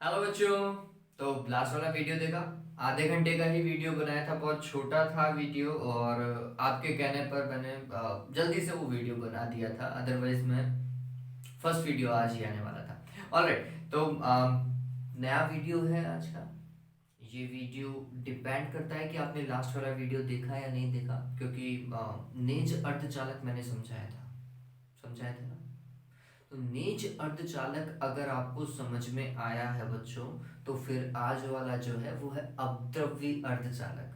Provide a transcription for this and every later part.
Hello बच्चों। तो last वाला वीडियो देखा। आधे घंटे का ही वीडियो बनाया था, बहुत छोटा था वीडियो, और आपके कहने पर मैंने जल्दी से वो वीडियो बना दिया था। अदरवाइज मैं फर्स्ट वीडियो आज ही आने वाला था। ऑलराइट, तो नया वीडियो है आज का। ये वीडियो डिपेंड करता है कि आपने लास्ट वाला वीडियो देखा या नहीं देखा, क्योंकि नेज अर्धचालक मैंने समझाया था ना। तो नेज अर्धचालक अगर आपको समझ में आया है बच्चों, तो फिर आज वाला जो है वो है अपद्रव्य अर्धचालक,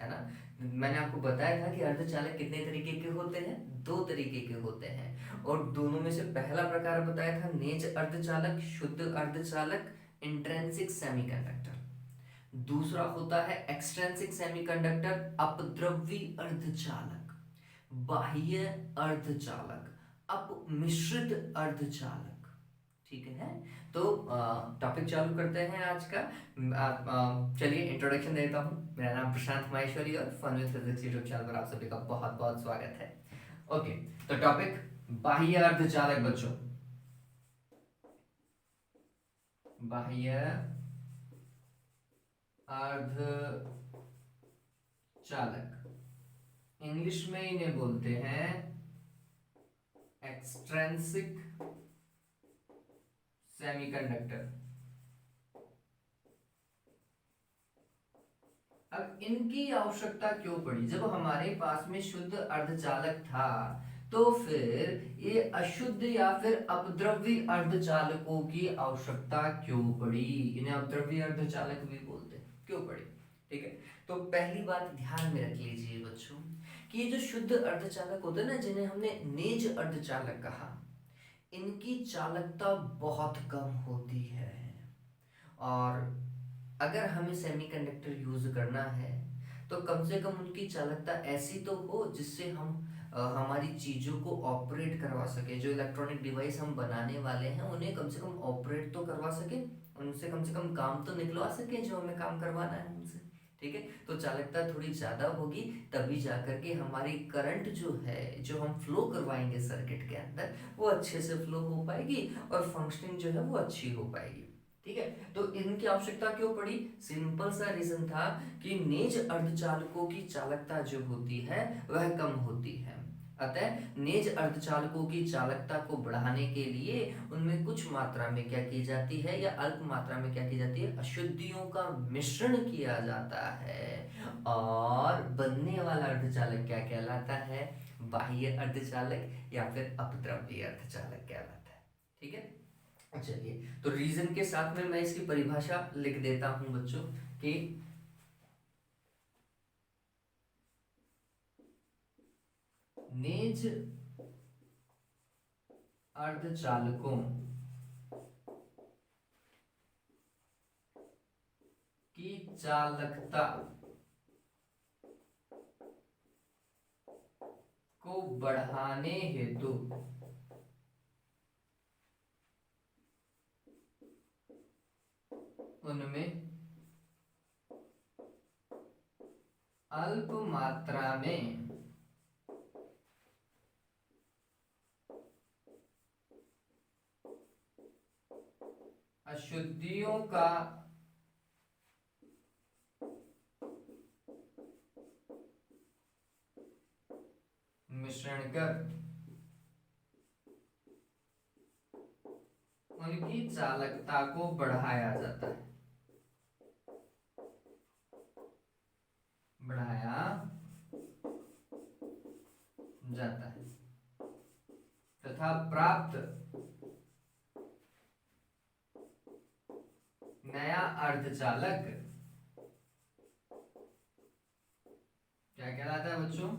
है ना। मैंने आपको बताया था कि अर्धचालक कितने तरीके के होते हैं, दो तरीके के होते हैं, और दोनों में से पहला प्रकार बताया था नेज अर्धचालक, शुद्ध अर्धचालक, इंट्रिंसिक सेमीकंडक्टर। दूसरा होता है एक्सट्रिंसिक सेमीकंडक्टर, अपद्रव्य अर्धचालक, बाह्य अर्धचालक, अपमिश्रित अर्धचालक। ठीक है। तो टॉपिक चालू करते हैं आज का। चलिए इंट्रोडक्शन देता हूँ। मेरा नाम प्रशांत माहेश्वरी और fun with physics YouTube channel पर आप सभी का बहुत बहुत स्वागत है। ओके, तो टॉपिक बाह्य अर्धचालक बच्चों। बाह्य अर्धचालक, इंग्लिश में इन्हें बोलते हैं एक्सट्रिंसिक सेमीकंडक्टर। अब इनकी आवश्यकता क्यों पड़ी? जब हमारे पास में शुद्ध अर्धचालक था, तो फिर ये अशुद्ध या फिर अपद्रव्य अर्धचालकों की आवश्यकता क्यों पड़ी? इन्हें अपद्रव्य अर्धचालक भी बोलते हैं, क्यों पड़ी? ठीक है। तो पहली बात ध्यान में रख लीजिए बच्चों कि ये जो शुद्ध अर्धचालक होते हैं ना, जिन्हें हमने नेज अर्धचालक कहा, इनकी चालकता बहुत कम होती है। और अगर हमें सेमीकंडक्टर यूज करना है, तो कम से कम उनकी चालकता ऐसी तो हो जिससे हम हमारी चीजों को ऑपरेट करवा सके। जो इलेक्ट्रॉनिक डिवाइस हम बनाने वाले हैं उन्हें कम से कम ऑपरेट तो करवा सके, उनसे कम से कम काम तो निकलवा सके जो हमें काम करवाना है उनसे। ठीक है। तो चालकता थोड़ी ज्यादा होगी, तभी जाकर के हमारी करंट जो है, जो हम फ्लो करवाएंगे सर्किट के अंदर, वो अच्छे से फ्लो हो पाएगी और फंक्शनिंग जो है वो अच्छी हो पाएगी। ठीक है। तो इनकी आवश्यकता क्यों पड़ी? सिंपल सा रीजन था कि नेज अर्धचालकों की चालकता जो होती है वह कम होती है। अतः नेज अर्धचालकों की चालकता को बढ़ाने के लिए उनमें कुछ मात्रा में क्या की जाती है, या अल्प मात्रा में क्या की जाती है, अशुद्धियों का मिश्रण किया जाता है, और बनने वाला अर्धचालक क्या कहलाता है? बाह्य अर्धचालक या फिर अपद्रव्य अर्धचालक कहलाता है। ठीक है। चलिए, तो रीजन के साथ में मैं इसकी परिभाषा लिख देता हूं बच्चों कि नेज अर्धचालकों की चालकता को बढ़ाने हेतु उनमें अल्प मात्रा में अशुद्धियों का मिश्रण कर उनकी चालकता को बढ़ाया जाता है, बढ़ाया जाता है, तथा प्राप्त नया अर्धचालक क्या कहलाता है बच्चों?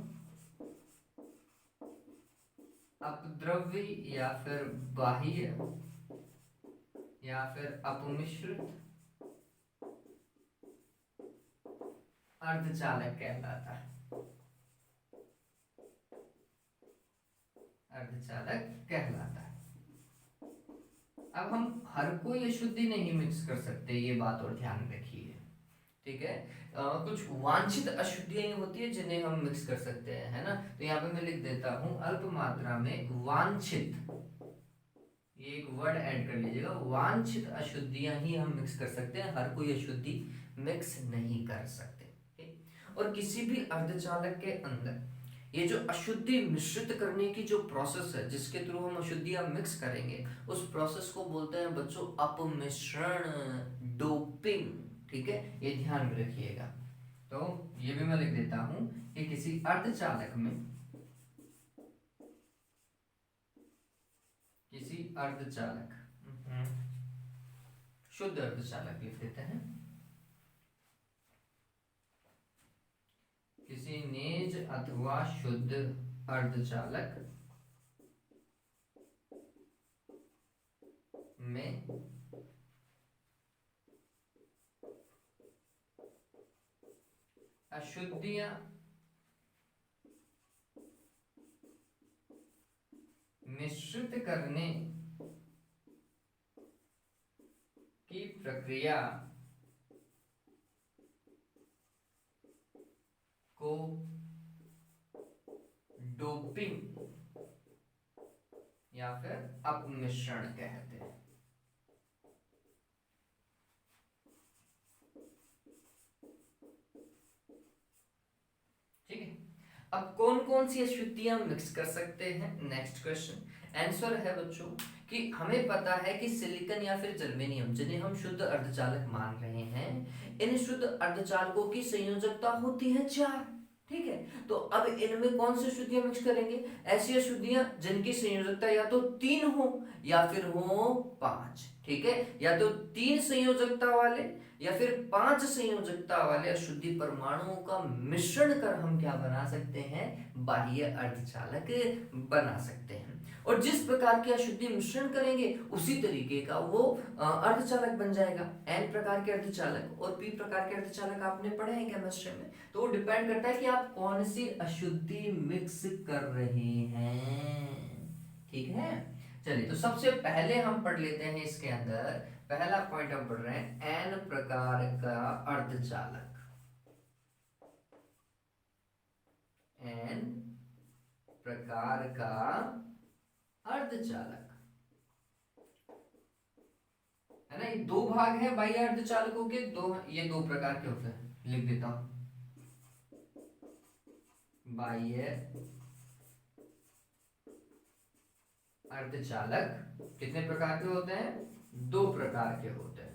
अपद्रव्य या फिर बाह्य या फिर अपमिश्रित अर्धचालक कहलाता है। अर्धचालक कहलाता है। अब हम हर कोई अशुद्धि नहीं मिक्स कर सकते, ये बात और ध्यान रखिए। ठीक है। कुछ वांछित अशुद्धियां होती है जिन्हें हम मिक्स कर सकते हैं, है ना। तो यहाँ पे मैं लिख देता हूं अल्प मात्रा में वांछित एक वर्ड ऐड कर लीजिएगा, वांछित अशुद्धियां ही हम मिक्स कर सकते हैं, हर कोई अशुद्धि मिक्स नहीं कर सकते। ठीक? और किसी भी अर्धचालक के अंदर ये जो अशुद्धि मिश्रित करने की जो प्रोसेस है, जिसके थ्रू हम अशुद्धियां मिक्स करेंगे, उस प्रोसेस को बोलते हैं बच्चों अपमिश्रण, डोपिंग। ठीक है, ये ध्यान में रखिएगा। तो ये भी मैं लिख देता हूं कि किसी अर्धचालक में, किसी अर्धचालक, शुद्ध अर्धचालक लिख देते हैं, किसी नेज अथवा शुद्ध अर्धचालक में अशुद्धियां मिश्रित करने की प्रक्रिया को डोपिंग या फिर अपमिश्रण कहते हैं। ठीक है, अब कौन कौन सी अशुद्धियां मिक्स कर सकते हैं? नेक्स्ट क्वेश्चन आंसर है बच्चों कि हमें पता है कि सिलिकॉन या फिर जर्मेनियम, जिन्हें हम शुद्ध अर्धचालक मान रहे हैं, इन शुद्ध अर्धचालकों की संयोजकता होती है 4। ठीक है, तो अब इनमें कौन सी अशुद्धियां मिक्स करेंगे? ऐसी अशुद्धियां जिनकी संयोजकता या तो 3 हो या फिर हो 5। ठीक है, या तो 3 संयोजकता वाले या फिर 5 संयोजकता वाले अशुद्धि परमाणुओं का मिश्रण कर हम क्या बना सकते हैं? बाह्य अर्धचालक बना सकते हैं। और जिस प्रकार की अशुद्धि मिश्रण करेंगे उसी तरीके का वो अर्धचालक बन जाएगा। एन प्रकार के अर्धचालक और पी प्रकार के अर्धचालक आपने पढ़े हैं केमिस्ट्री में, तो वो डिपेंड करता है कि आप कौन सी अशुद्धि मिक्स कर रहे हैं। ठीक है, चलिए तो सबसे पहले हम पढ़ लेते हैं इसके अंदर, पहला पॉइंट हम पढ़ रहे हैं एन प्रकार का अर्धचालक। एन प्रकार का अर्धचालक है ना, ये 2 भाग है बाह्य अर्धचालकों के, ये 2 प्रकार के होते हैं, लिख देता हूं। बाह्य अर्धचालक कितने प्रकार के होते हैं? 2 प्रकार के होते हैं।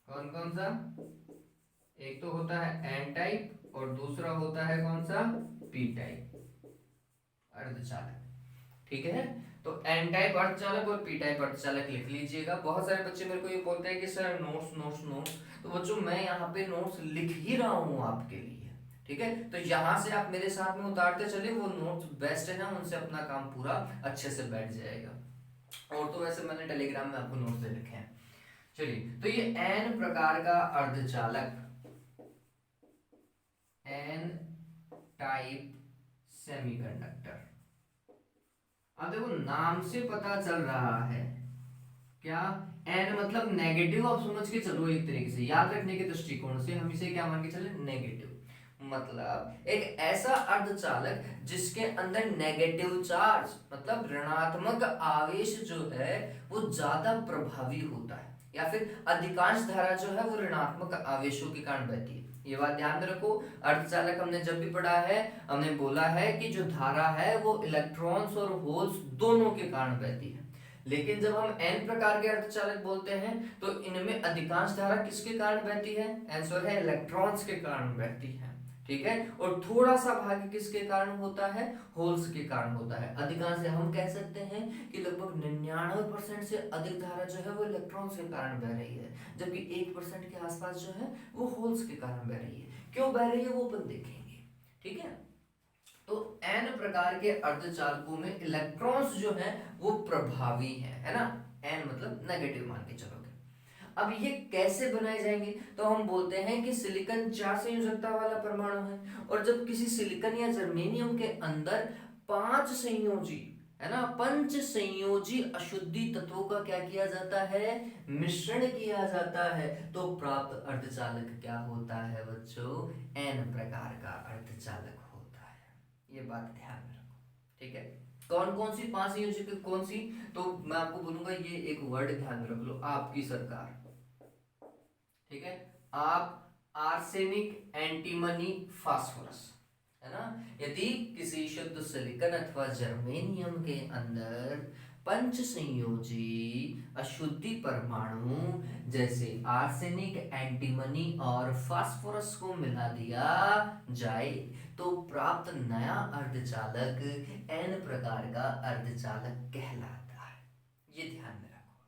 कौन कौन सा? एक तो होता है एन टाइप और दूसरा होता है कौन सा? पी टाइप अर्धचालक। ठीक है, तो एन टाइप अर्धचालक और पी टाइप अर्धचालक लिख लीजिएगा। बहुत सारे बच्चे मेरे को ये बोलते हैं कि सर नोट्स नोट्स नोट्स, तो बच्चों मैं यहाँ पे नोट्स लिख ही रहा हूँ आपके लिए। ठीक है, तो यहाँ से आप मेरे साथ में उतारते चले, वो नोट्स बेस्ट है ना, उनसे अपना काम पूरा अच्छे से बैठ जाएगा। और तो वैसे मैंने टेलीग्राम में आपको नोट्स दे रखे हैं। चलिए, तो ये एन प्रकार का अर्धचालक, एन टाइप सेमीकंडक्टर, अब देखो नाम से पता चल रहा है क्या, एन मतलब नेगेटिव। आप समझ के चलो, एक तरीके से याद रखने के दृष्टिकोण से हम इसे क्या मान के चले? नेगेटिव। मतलब एक ऐसा अर्धचालक जिसके अंदर नेगेटिव चार्ज मतलब ऋणात्मक आवेश जो है वो ज्यादा प्रभावी होता है, या फिर अधिकांश धारा जो है वो ऋणात्मक आवेशों के कारण बहती है। ये बात ध्यान में रखो। अर्धचालक हमने जब भी पढ़ा है, हमने बोला है कि जो धारा है वो इलेक्ट्रॉन्स और होल्स दोनों के कारण बहती है। लेकिन जब हम एन प्रकार के अर्धचालक बोलते हैं तो इनमें अधिकांश धारा किसके कारण बहती है? आंसर है इलेक्ट्रॉन्स के कारण बहती है। ठीक है, और थोड़ा सा भाग किसके कारण होता है? होल्स के कारण होता है। अधिकांश से हम कह सकते हैं कि लगभग 99% से अधिक धारा जो है वो इलेक्ट्रॉन्स के कारण बह रही है, जबकि 1% के आसपास जो है वो होल्स के कारण बह रही है। क्यों बह रही है वो अपन देखेंगे। ठीक है, तो एन प्रकार के अर्धचालकों में इलेक्ट्रॉन्स जो है वो प्रभावी है ना, एन मतलब नेगेटिव मान के चलोगे। अब ये कैसे बनाए जाएंगे? तो हम बोलते हैं कि सिलिकॉन 4 संयोजकता वाला परमाणु है, और जब किसी सिलिकॉन या जर्मेनियम के अंदर 5 संयोजी है ना, 5 संयोजी अशुद्धि तत्वों का क्या किया जाता है? मिश्रण किया जाता है, तो प्राप्त अर्धचालक क्या होता है बच्चों? एन प्रकार का अर्धचालक होता है। ये बात ध्यान में रखो, ठीक है। कौन कौन सी 5 संयोजक कौन सी, तो मैं आपको बोलूंगा ये एक वर्ड ध्यान में रख लो, आपकी सरकार, ठीक है। आप, आर्सेनिक, एंटीमनी, फास्फोरस, है ना। यदि किसी शुद्ध सिलिकन अथवा जर्मेनियम के अंदर पंच संयोजी अशुद्धि परमाणु जैसे आर्सेनिक, एंटीमनी और फास्फोरस को मिला दिया जाए तो प्राप्त नया अर्धचालक एन प्रकार का अर्धचालक कहलाता है। ये ध्यान में रखो,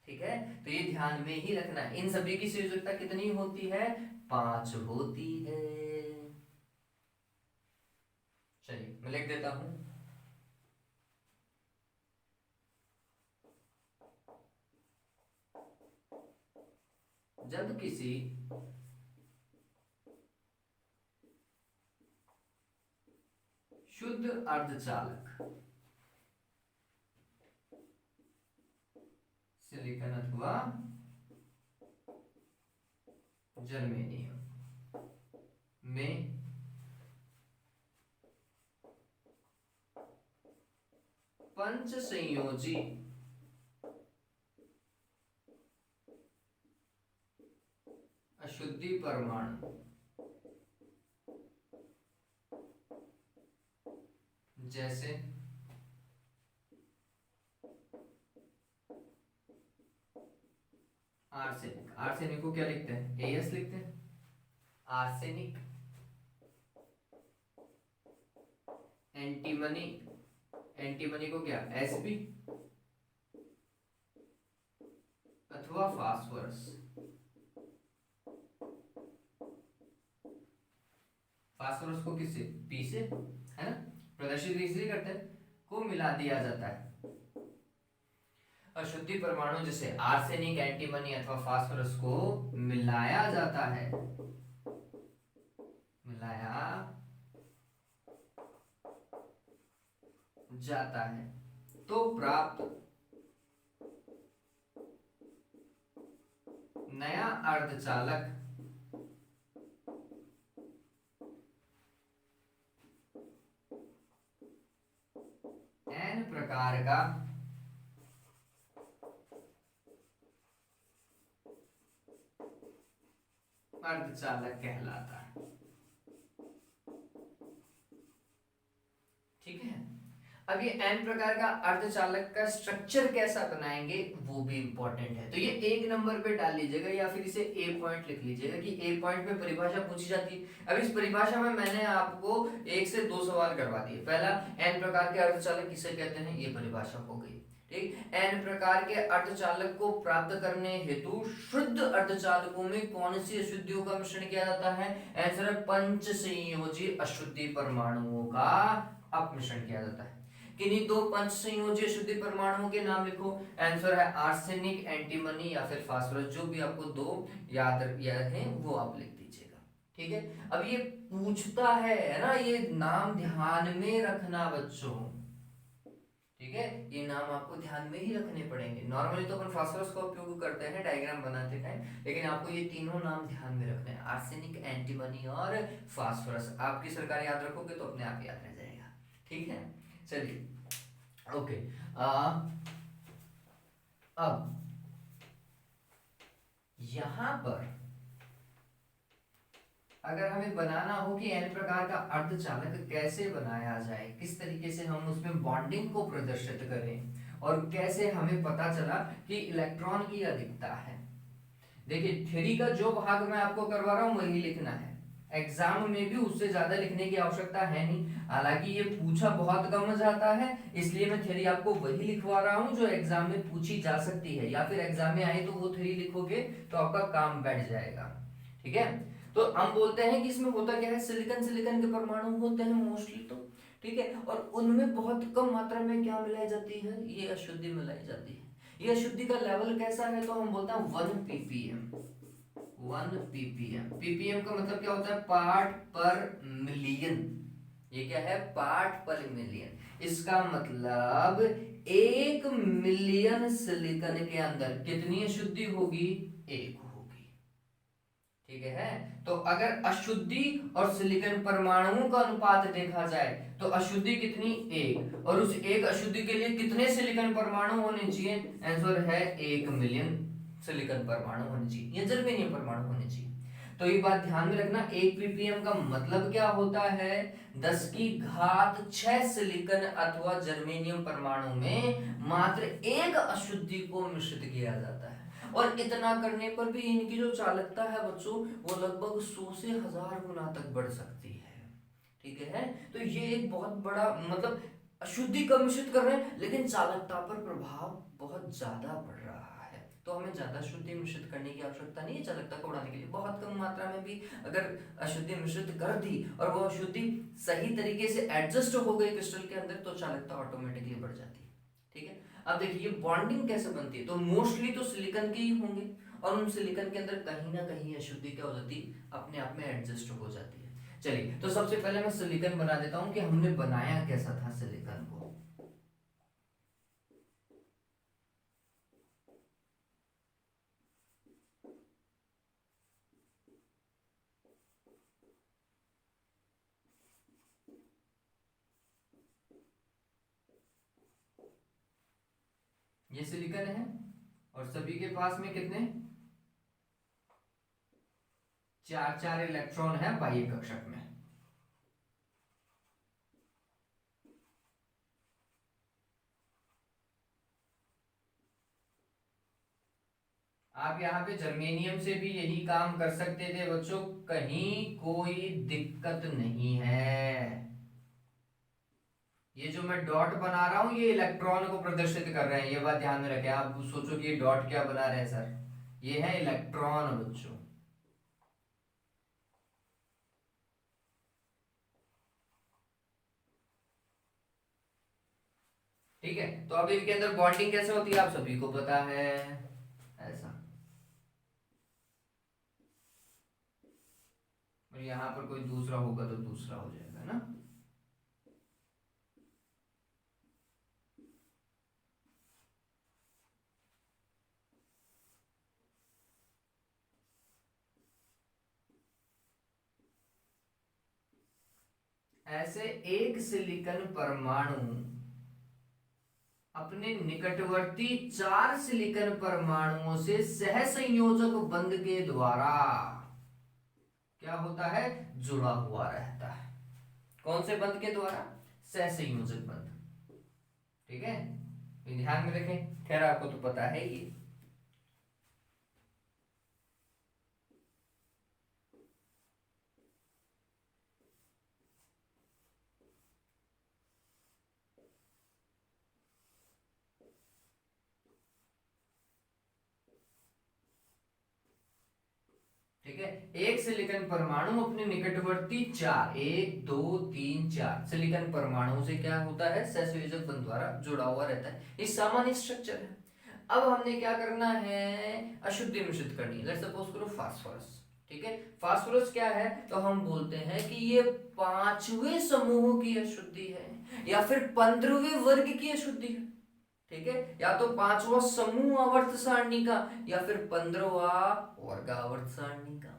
ठीक है। तो ये ध्यान में ही रखना, इन सभी की संयोजकता कितनी होती है, 5 होती है। चलिए मैं लिख देता हूं, जब किसी शुद्ध अर्धचालक सिलिकन अथवा जर्मेनियम में पंच संयोजी अशुद्धि परमाणु जैसे आर्सेनिक, आर्सेनिक को क्या लिखते हैं, एएस लिखते हैं, आर्सेनिक, एंटीमनी, एंटीमनी को क्या एसपी अथवा फास्फोरस, फास्फोरस को किससे, पी से, है ना, प्रदर्शित इसलिए करते हैं, को मिला दिया जाता है। अशुद्धि परमाणु जैसे आर्सेनिक, एंटीमनी अथवा फास्फोरस को मिलाया जाता है, मिलाया जाता है तो प्राप्त नया अर्धचालक एन प्रकार का अर्धचालक कहलाता है, ठीक है। अब ये एन प्रकार का अर्धचालक का स्ट्रक्चर कैसा बनाएंगे वो भी इंपॉर्टेंट है, तो ये 1 नंबर पे डाल लीजिएगा या फिर इसे ए पॉइंट लिख लीजिएगा कि ए पॉइंट में परिभाषा पूछी जाती है। अब इस परिभाषा में मैंने आपको 1 से 2 सवाल करवा दिए। पहला, एन प्रकार के अर्धचालक किसे कहते हैं, ये परिभाषा हो गई, ठीक। एन प्रकार के अर्धचालक को प्राप्त करने हेतु शुद्ध अर्धचालकों में कौन सी अशुद्धियों का मिश्रण किया जाता है, आंसर है पंच संयोजी अशुद्धि परमाणुओं का अपमिश्रण किया जाता है। किन्हीं 2 पंच संयोजी अशुद्धि परमाणुओं के नाम लिखो, आंसर है आर्सेनिक, एंटीमनी या फिर फास्फोरस, जो भी आपको 2 याद है वो आप लिख दीजिएगा, ठीक है। अब ये पूछता है ना, ये नाम ध्यान में रखना बच्चों, ठीक है, ये नाम आपको ध्यान में ही रखने पड़ेंगे। नॉर्मली तो अपन फास्फोरस का उपयोग करते हैं डायग्राम बनाते टाइम, लेकिन आपको ये तीनों नाम ध्यान में रखने हैं, आर्सेनिक, एंटीमनी और फास्फोरस। आपकी सरकार याद रखोगे तो अपने आप याद रह जाएगा, ठीक है। चलिए ओके, अब यहां पर अगर हमें बनाना हो कि एन प्रकार का अर्धचालक कैसे बनाया जाए, किस तरीके से हम उसमें बॉन्डिंग को प्रदर्शित करें और कैसे हमें पता चला कि इलेक्ट्रॉन की अधिकता है। देखिए थ्योरी का जो भाग मैं आपको करवा रहा हूं वही लिखना है, एग्जाम में भी उससे ज्यादा लिखने की आवश्यकता है नहीं। हालांकि ये पूछा बहुत कम जाता है, इसलिए मैं थ्योरी आपको वही लिखवा रहा हूं जो एग्जाम में पूछी जा सकती है, या फिर एग्जाम में आए तो वो थ्योरी लिखोगे तो आपका काम बैठ जाएगा, ठीक है। तो हम बोलते हैं कि इसमें होता क्या है, सिलिकॉन सिलिकॉन के परमाणु होते हैं मोस्टली, तो ठीक है, और उनमें बहुत कम मात्रा में क्या मिलाई जाती है, ये अशुद्धि मिलाई जाती है। ये अशुद्धि का लेवल कैसा है, तो हम बोलते हैं 1 ppm, 1 ppm। ppm का मतलब क्या होता है, पार्ट पर मिलियन। ये क्या है, पार्ट पर मिलियन। इसका मतलब 1 मिलियन सिलिकॉन के अंदर कितनी अशुद्धि होगी, 1 होगी, ठीक है। तो अगर अशुद्धि और सिलिकॉन परमाणुओं का अनुपात देखा जाए तो अशुद्धि कितनी, एक, और उस एक अशुद्धि के लिए कितने सिलिकॉन परमाणु होने चाहिए, आंसर है 1 मिलियन सिलिकॉन परमाणु होने चाहिए या जर्मेनियम परमाणु होने चाहिए। तो ये बात ध्यान में रखना, 1 ppm का मतलब क्या होता है, 10 की घात 6 सिलिकॉन अथवा जर्मेनियम परमाणु में मात्र एक अशुद्धि को मिश्रित किया जाता है। और इतना करने पर भी इनकी जो चालकता है बच्चों वो लगभग 100 से 1000 गुना तक बढ़ सकती है। ठीक है, तो ये एक बहुत बड़ा मतलब अशुद्धि कम मिश्रित कर रहे हैं लेकिन चालकता पर प्रभाव बहुत ज्यादा पड़ रहा है। तो हमें ज्यादा शुद्धि मिश्रित करने की आवश्यकता नहीं है चालकता को बढ़ाने के लिए, बहुत कम मात्रा में भी अगर अशुद्धि मिश्रित कर दी और वो अशुद्धि सही तरीके से एडजस्ट हो गई क्रिस्टल के अंदर तो चालकता ऑटोमेटिकली बढ़ जाती है। ठीक है, अब देखिए बॉन्डिंग कैसे बनती है, तो मोस्टली तो सिलिकॉन के ही होंगे और उन सिलिकॉन के अंदर कहीं ना कहीं अशुद्धि क्या हो जाती है, अपने आप में एडजस्ट हो जाती है। चलिए तो सबसे पहले मैं सिलिकॉन बना देता हूं कि हमने बनाया कैसा था सिलिकॉन को। ये सिलिकॉन है और सभी के पास में कितने, 4 4 इलेक्ट्रॉन है बाह्य कक्षक में। आप यहाँ पे जर्मेनियम से भी यही काम कर सकते थे बच्चों, कहीं कोई दिक्कत नहीं है। ये जो मैं डॉट बना रहा हूं ये इलेक्ट्रॉन को प्रदर्शित कर रहे हैं, ये बात ध्यान में रखें। आप सोचो कि ये डॉट क्या बना रहे हैं सर, ये है इलेक्ट्रॉन बच्चों। ठीक है, तो अब इनके अंदर बॉन्डिंग कैसे होती है आप सभी को पता है, ऐसा। और यहाँ पर कोई दूसरा होगा तो दूसरा हो जाएगा ना। ऐसे एक सिलिकॉन परमाणु अपने निकटवर्ती 4 सिलिकॉन परमाणुओं से सहसंयोजक बंध के द्वारा क्या होता है, जुड़ा हुआ रहता है। कौन से बंध के द्वारा, सहसंयोजक बंध। ठीक है, ध्यान में रखें, खैर आपको तो पता है ये। ठीक है, एक सिलिकॉन परमाणु अपने निकटवर्ती 4, 1 2 3 4 सिलिकॉन परमाणु से क्या होता है, सहसंयोजक बंध द्वारा जुड़ा हुआ रहता है। ये सामान्य स्ट्रक्चर है। अब हमने क्या करना है, अशुद्धि मिश्रित करनी है। लेट्स सपोज करो फास्फोरस। ठीक है, फास्फोरस क्या है, तो हम बोलते हैं कि ये 5वें समूह की अशुद्धि है या फिर 15वें वर्ग की अशुद्धि है। ठीक है, या तो 5वां समूह आवर्त सारणी का या फिर 15वां वर्ग आवर्त सारणी का।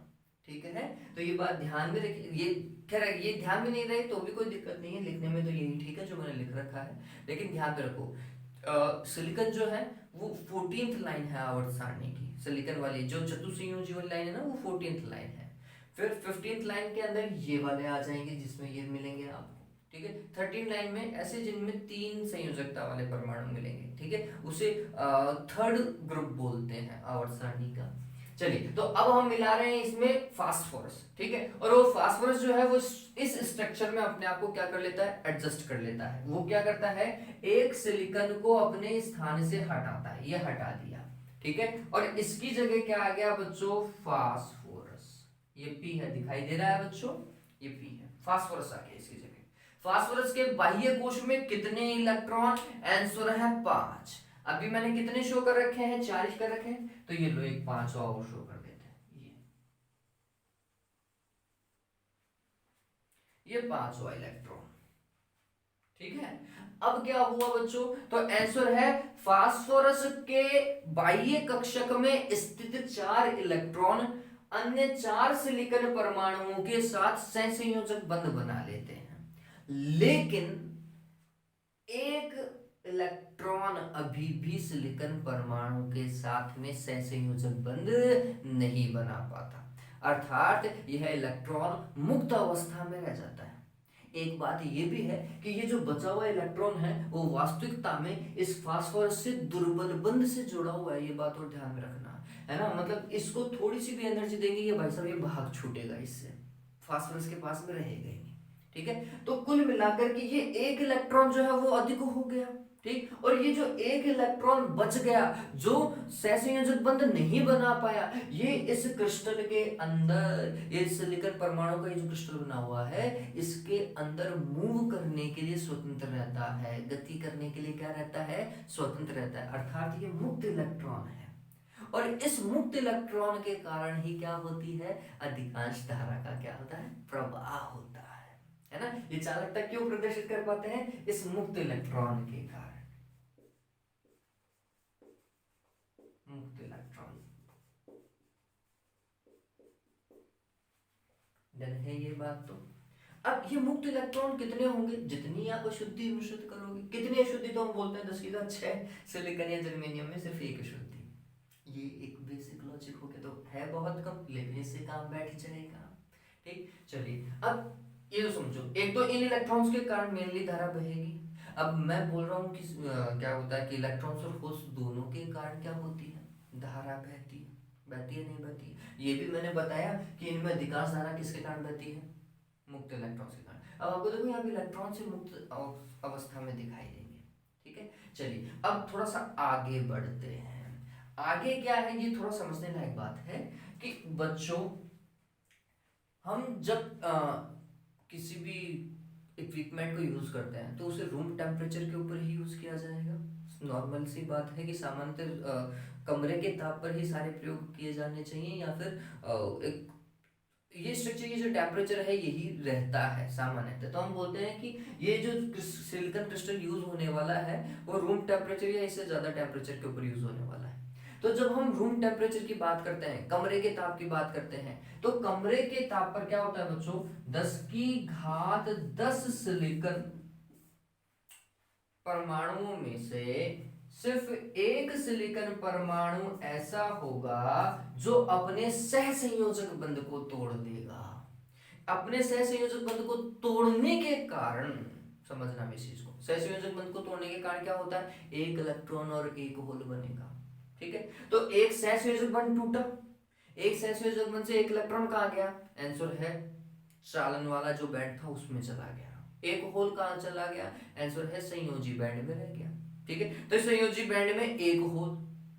ठीक है, तो ये बात ध्यान में रखिए। ये खैर ये ध्यान में नहीं रहे तो भी कोई दिक्कत नहीं है, लिखने में तो यही ठीक है जो मैंने लिख रखा है। लेकिन ध्यान में रखो सिलिकॉन जो है वो 14th लाइन है आवर्त सारणी की। सिलिकॉन वाली जो चतुसंयोजी वाली लाइन है ना वो 14th लाइन है। फिर 15th लाइन के अंदर ये वाले आ जाएंगे जिसमें ये मिलेंगे आपको। ठीक है, 13 लाइन में ऐसे जिनमें 3 संयोजकता वाले परमाणु मिलेंगे। ठीक है, उसे थर्ड ग्रुप बोलते हैं आवर्त सारणी का। चलिए तो अब हम मिला रहे हैं इसमें फास्फोरस। ठीक है, और वो फास्फोरस जो है वो इस स्ट्रक्चर में अपने आप को क्या कर लेता है, एडजस्ट कर लेता है। वो क्या करता है, एक सिलिकॉन को अपने स्थान से हटाता है, ये हटा दिया। ठीक है, और इसकी जगह क्या आ गया बच्चों, फास्फोरस। ये पी है, दिखाई दे रहा है बच्चों, ये पी है, फास्फोरस आ गया इसकी जगह। फास्फोरस के बाह्य कोश में कितने इलेक्ट्रॉन, आंसर है 5। अभी मैंने कितने शो कर रखे हैं, 4 कर रखे हैं, तो ये लो एक 5वां और शो कर देते हैं। ये 5वां इलेक्ट्रॉन। ठीक है, अब क्या हुआ बच्चों, तो आंसर है फास्फोरस के बाह्य कक्षक में स्थित 4 इलेक्ट्रॉन अन्य 4 सिलिकॉन परमाणुओं के साथ सहसंयोजक बंध बना लेते हैं, लेकिन एक इलेक्ट्रॉन अभी भी सिलिकॉन परमाणु के साथ में सहसंयोजक बंध नहीं बना पाता, अर्थात यह इलेक्ट्रॉन मुक्त अवस्था में रह जाता है। एक बात ये भी है कि ये जो बचा हुआ इलेक्ट्रॉन है वो वास्तविकता में इस फास्फोरस से दुर्बल बंध से जुड़ा हुआ है, ये बात और ध्यान में रखना है ना। मतलब इसको थोड़ी सी भी एनर्जी देंगे ये भाई साहब ये भाग छूटेगा, इससे फास्फोरस के पास में रहेगा ही नहीं। ठीक है, तो कुल मिलाकर के ये एक इलेक्ट्रॉन जो है वो अधिक हो गया। ठीक, और ये जो एक इलेक्ट्रॉन बच गया जो सहसंयोजक बंध नहीं बना पाया, ये इस क्रिस्टल के अंदर, ये सिलिकॉन परमाणु का ये जो क्रिस्टल बना हुआ है इसके अंदर मूव करने के लिए स्वतंत्र रहता है, गति करने के लिए क्या रहता है, स्वतंत्र रहता है, अर्थात ये मुक्त इलेक्ट्रॉन है। और इस मुक्त इलेक्ट्रॉन के कारण ही क्या होती है, अधिकांश धारा का क्या होता है, प्रवाह होता है ना। ये चालकता क्यों प्रदर्शित कर पाते हैं, इस मुक्त इलेक्ट्रॉन के कारण, मुक्त इलेक्ट्रॉन। डन है ये बात। तो अब ये मुक्त इलेक्ट्रॉन कितने होंगे, जितनी आप अशुद्धि मिश्रित करोगे। कितनी अशुद्धि, तो हम बोलते हैं 10⁶ सिलिकॉन या जर्मेनियम में सिर्फ एक अशुद्धि। ये एक बेसिक लॉजिक हो गया, तो है बहुत कम लेकिन इससे काम बैठ जाएगा। ठीक, चलिए अब ये तो समझो, एक तो इन इलेक्ट्रॉन्स के कारण मेनली धारा बहेगी। अब मैं बोल रहा हूँ कि क्या होता है कि इलेक्ट्रॉन्स और होल्स दोनों के कारण क्या होती है, धारा बहती है। बहती है नहीं बहती है, ये भी मैंने बताया कि इनमें अधिकांश धारा किसके कारण बहती है, मुक्त इलेक्ट्रॉन्स के कारण। अब आपको देखो यहाँ पे इलेक्ट्रॉन से मुक्त अवस्था में दिखाई देंगे। ठीक है, चलिए अब थोड़ा सा आगे बढ़ते हैं। आगे क्या है, ये थोड़ा समझने लायक बात है कि बच्चों, हम जब किसी भी इक्विपमेंट को यूज करते हैं तो उसे रूम टेम्परेचर के ऊपर ही यूज किया जाएगा। नॉर्मल सी बात है कि सामान्यतः कमरे के ताप पर ही सारे प्रयोग किए जाने चाहिए, या फिर एक ये स्ट्रक्चर, ये जो टेम्परेचर है यही रहता है सामान्यतः। तो हम बोलते हैं कि ये जो सिलिकॉन क्रिस्टल यूज होने वाला है वो रूम टेम्परेचर या इससे ज्यादा टेम्परेचर के ऊपर यूज होने वाला है। तो जब हम रूम टेम्परेचर की बात करते हैं, कमरे के ताप की बात करते हैं, तो कमरे के ताप पर क्या होता है बच्चों, 10⁻10 सिलिकॉन परमाणुओं में से सिर्फ एक सिलिकॉन परमाणु ऐसा होगा जो अपने सहसंयोजक बंध को तोड़ देगा। अपने सहसंयोजक बंध को तोड़ने के कारण, समझना इस चीज को, सहसंयोजक बंध को तोड़ने के कारण क्या होता है, एक इलेक्ट्रॉन और एक होल बनेगा। ठीक है, तो एक सहसंयोजक बंध टूटा, एक सहसंयोजक बंध से एक इलेक्ट्रॉन कहां गया, आंसर है चालन वाला जो बैंड था उसमें चला गया। एक होल कहां चला गया, आंसर है संयोजी बैंड में रह गया। ठीक है, तो संयोजी बैंड में एक होल,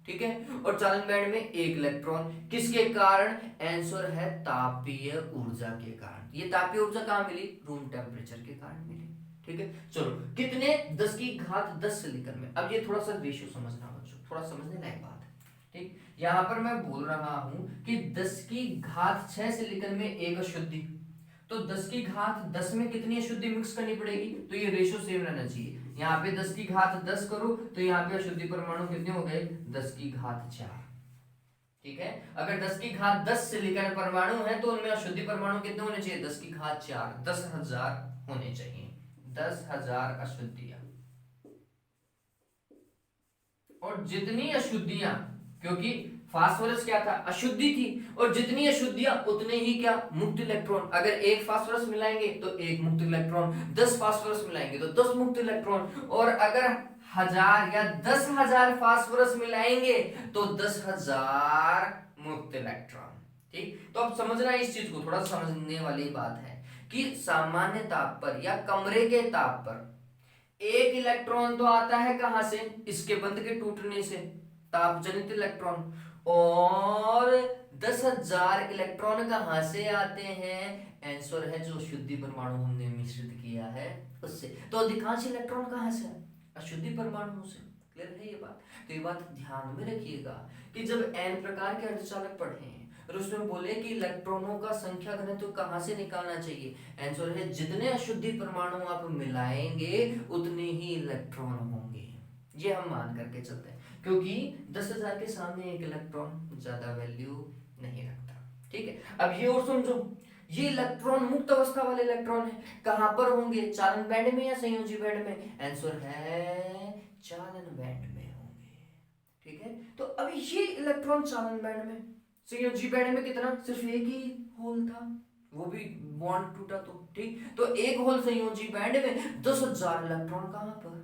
ठीक है, और चालन बैंड में एक इलेक्ट्रॉन, किसके कारण, आंसर है तापीय ऊर्जा के कारण। ये तापीय ऊर्जा कहां मिली, रूम टेम्परेचर के कारण मिली। ठीक है, चलो कितने, 10⁻10 सिलिकॉन में। अब ये थोड़ा सा रेशियो समझना बच्चों, थोड़ा समझने लायक बात है। ठीक, यहां पर मैं बोल रहा हूं कि 10⁻6 सिलिकॉन में एक अशुद्धि, तो 10⁻10 में कितनी अशुद्धि मिक्स करनी पड़ेगी, तो ये रेशियो सेम रहना चाहिए। यहाँ पे 10⁻10 करो तो यहाँ पे अशुद्धि परमाणु कितने हो गए, 10⁻4। ठीक है, अगर 10⁻10 सिलिकॉन परमाणु है तो उनमें अशुद्धि परमाणु कितने होने चाहिए, 10⁻4, 10,000 होने चाहिए, 10,000 अशुद्धियां। और जितनी अशुद्धियां, क्योंकि फास्फोरस क्या था, अशुद्धि थी, और जितनी अशुद्धियां उतने ही क्या, मुक्त इलेक्ट्रॉन। अगर एक फास्फोरस मिलाएंगे तो एक मुक्त इलेक्ट्रॉन, 10 फास्फोरस मिलाएंगे तो 10 मुक्त इलेक्ट्रॉन, और अगर 1000 या 10,000 फास्फोरस मिलाएंगे तो 10,000 मुक्त इलेक्ट्रॉन। ठीक, तो अब समझना इस चीज को, थोड़ा समझने वाली बात है कि सामान्य ताप पर या कमरे के ताप पर एक इलेक्ट्रॉन तो आता है कहां से, इसके बंध के टूटने से, ताप जनित इलेक्ट्रॉन, और 10,000 इलेक्ट्रॉन कहां से आते हैं, आंसर है जो शुद्धि परमाणु हमने मिश्रित किया है उससे। तो अधिकांश इलेक्ट्रॉन कहां से, अशुद्धि परमाणु से। क्लियर है ये बात, तो ये बात ध्यान में रखिएगा कि जब n प्रकार के अर्धचालक पढ़े हैं और उसमें बोले कि इलेक्ट्रॉनों का संख्या घनत्व कहां से निकालना चाहिए, आंसर है जितने अशुद्धि परमाणु आप मिलाएंगे उतने ही इलेक्ट्रॉन होंगे। ये हम मान करके चलते हैं, क्योंकि 10,000 के सामने एक इलेक्ट्रॉन ज्यादा वैल्यू नहीं रखता। ठीक है, अब ये और समझो, ये इलेक्ट्रॉन मुक्त अवस्था वाले इलेक्ट्रॉन है, कहां पर होंगे, चालन बैंड में या संयोजी बैंड में, आंसर है चालन बैंड में होंगे। ठीक है, तो अब ये इलेक्ट्रॉन चालन बैंड में, संयोजी बैंड में कितना, सिर्फ एक ही होल था, वो भी बॉन्ड टूटा तो, ठीक, तो एक होल संयोजी बैंड में 10,000 इलेक्ट्रॉन कहां पर,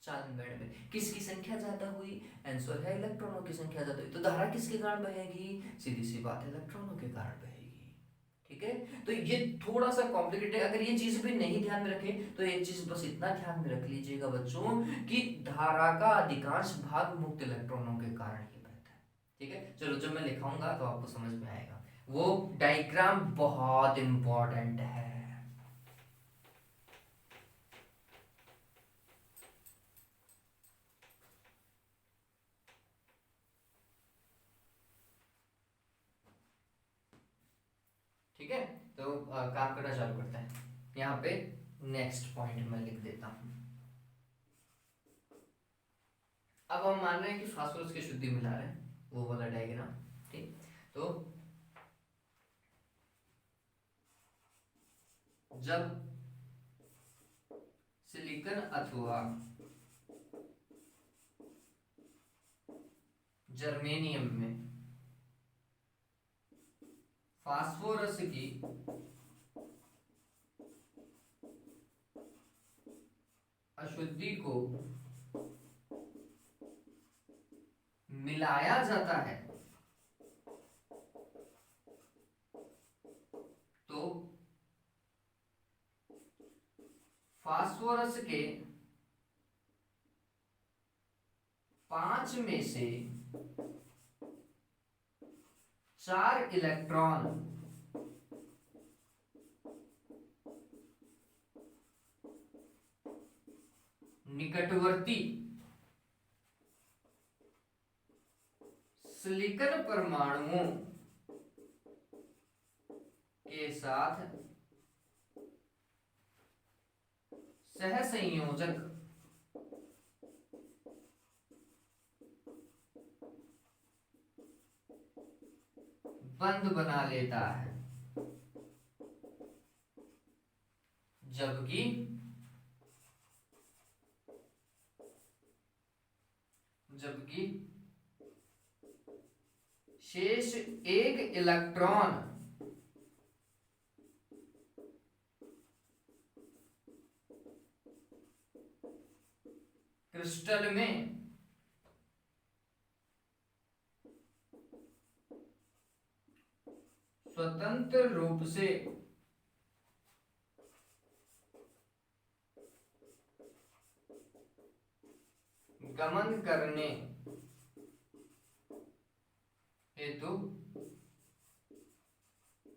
चालन बैंड में। किसकी संख्या ज्यादा हुई, आंसर है इलेक्ट्रॉनों की संख्या ज्यादा हुई, तो धारा किसके कारण बहेगी, सीधी सी बात है इलेक्ट्रॉनों के कारण बहेगी। ठीक है, तो ये थोड़ा सा कॉम्प्लिकेटेड है, अगर ये चीज भी नहीं ध्यान में रखे तो एक चीज बस इतना ध्यान में रख लीजिएगा बच्चों कि धारा का अधिकांश भाग मुक्त इलेक्ट्रॉनों के कारण ही बहता है। ठीक है, चलो जब मैं लिखाऊंगा तो आपको समझ में आएगा, वो डायग्राम बहुत इंपॉर्टेंट है। ठीक है, तो काम करना चालू करते हैं। यहाँ पे नेक्स्ट पॉइंट मैं लिख देता हूं। अब हम मान रहे हैं कि फास्फोरस की शुद्धि मिला रहे हैं, वो वाला डायग्राम। ठीक, तो जब सिलिकॉन अथवा जर्मेनियम में फास्फोरस की अशुद्धि को मिलाया जाता है तो फास्फोरस के 5 में से 4 इलेक्ट्रॉन निकटवर्ती सिलिकॉन परमाणुओं के साथ सहसंयोजक बंध बना लेता है, जबकि शेष एक इलेक्ट्रॉन क्रिस्टल में स्वतंत्र रूप से गमन करने हेतु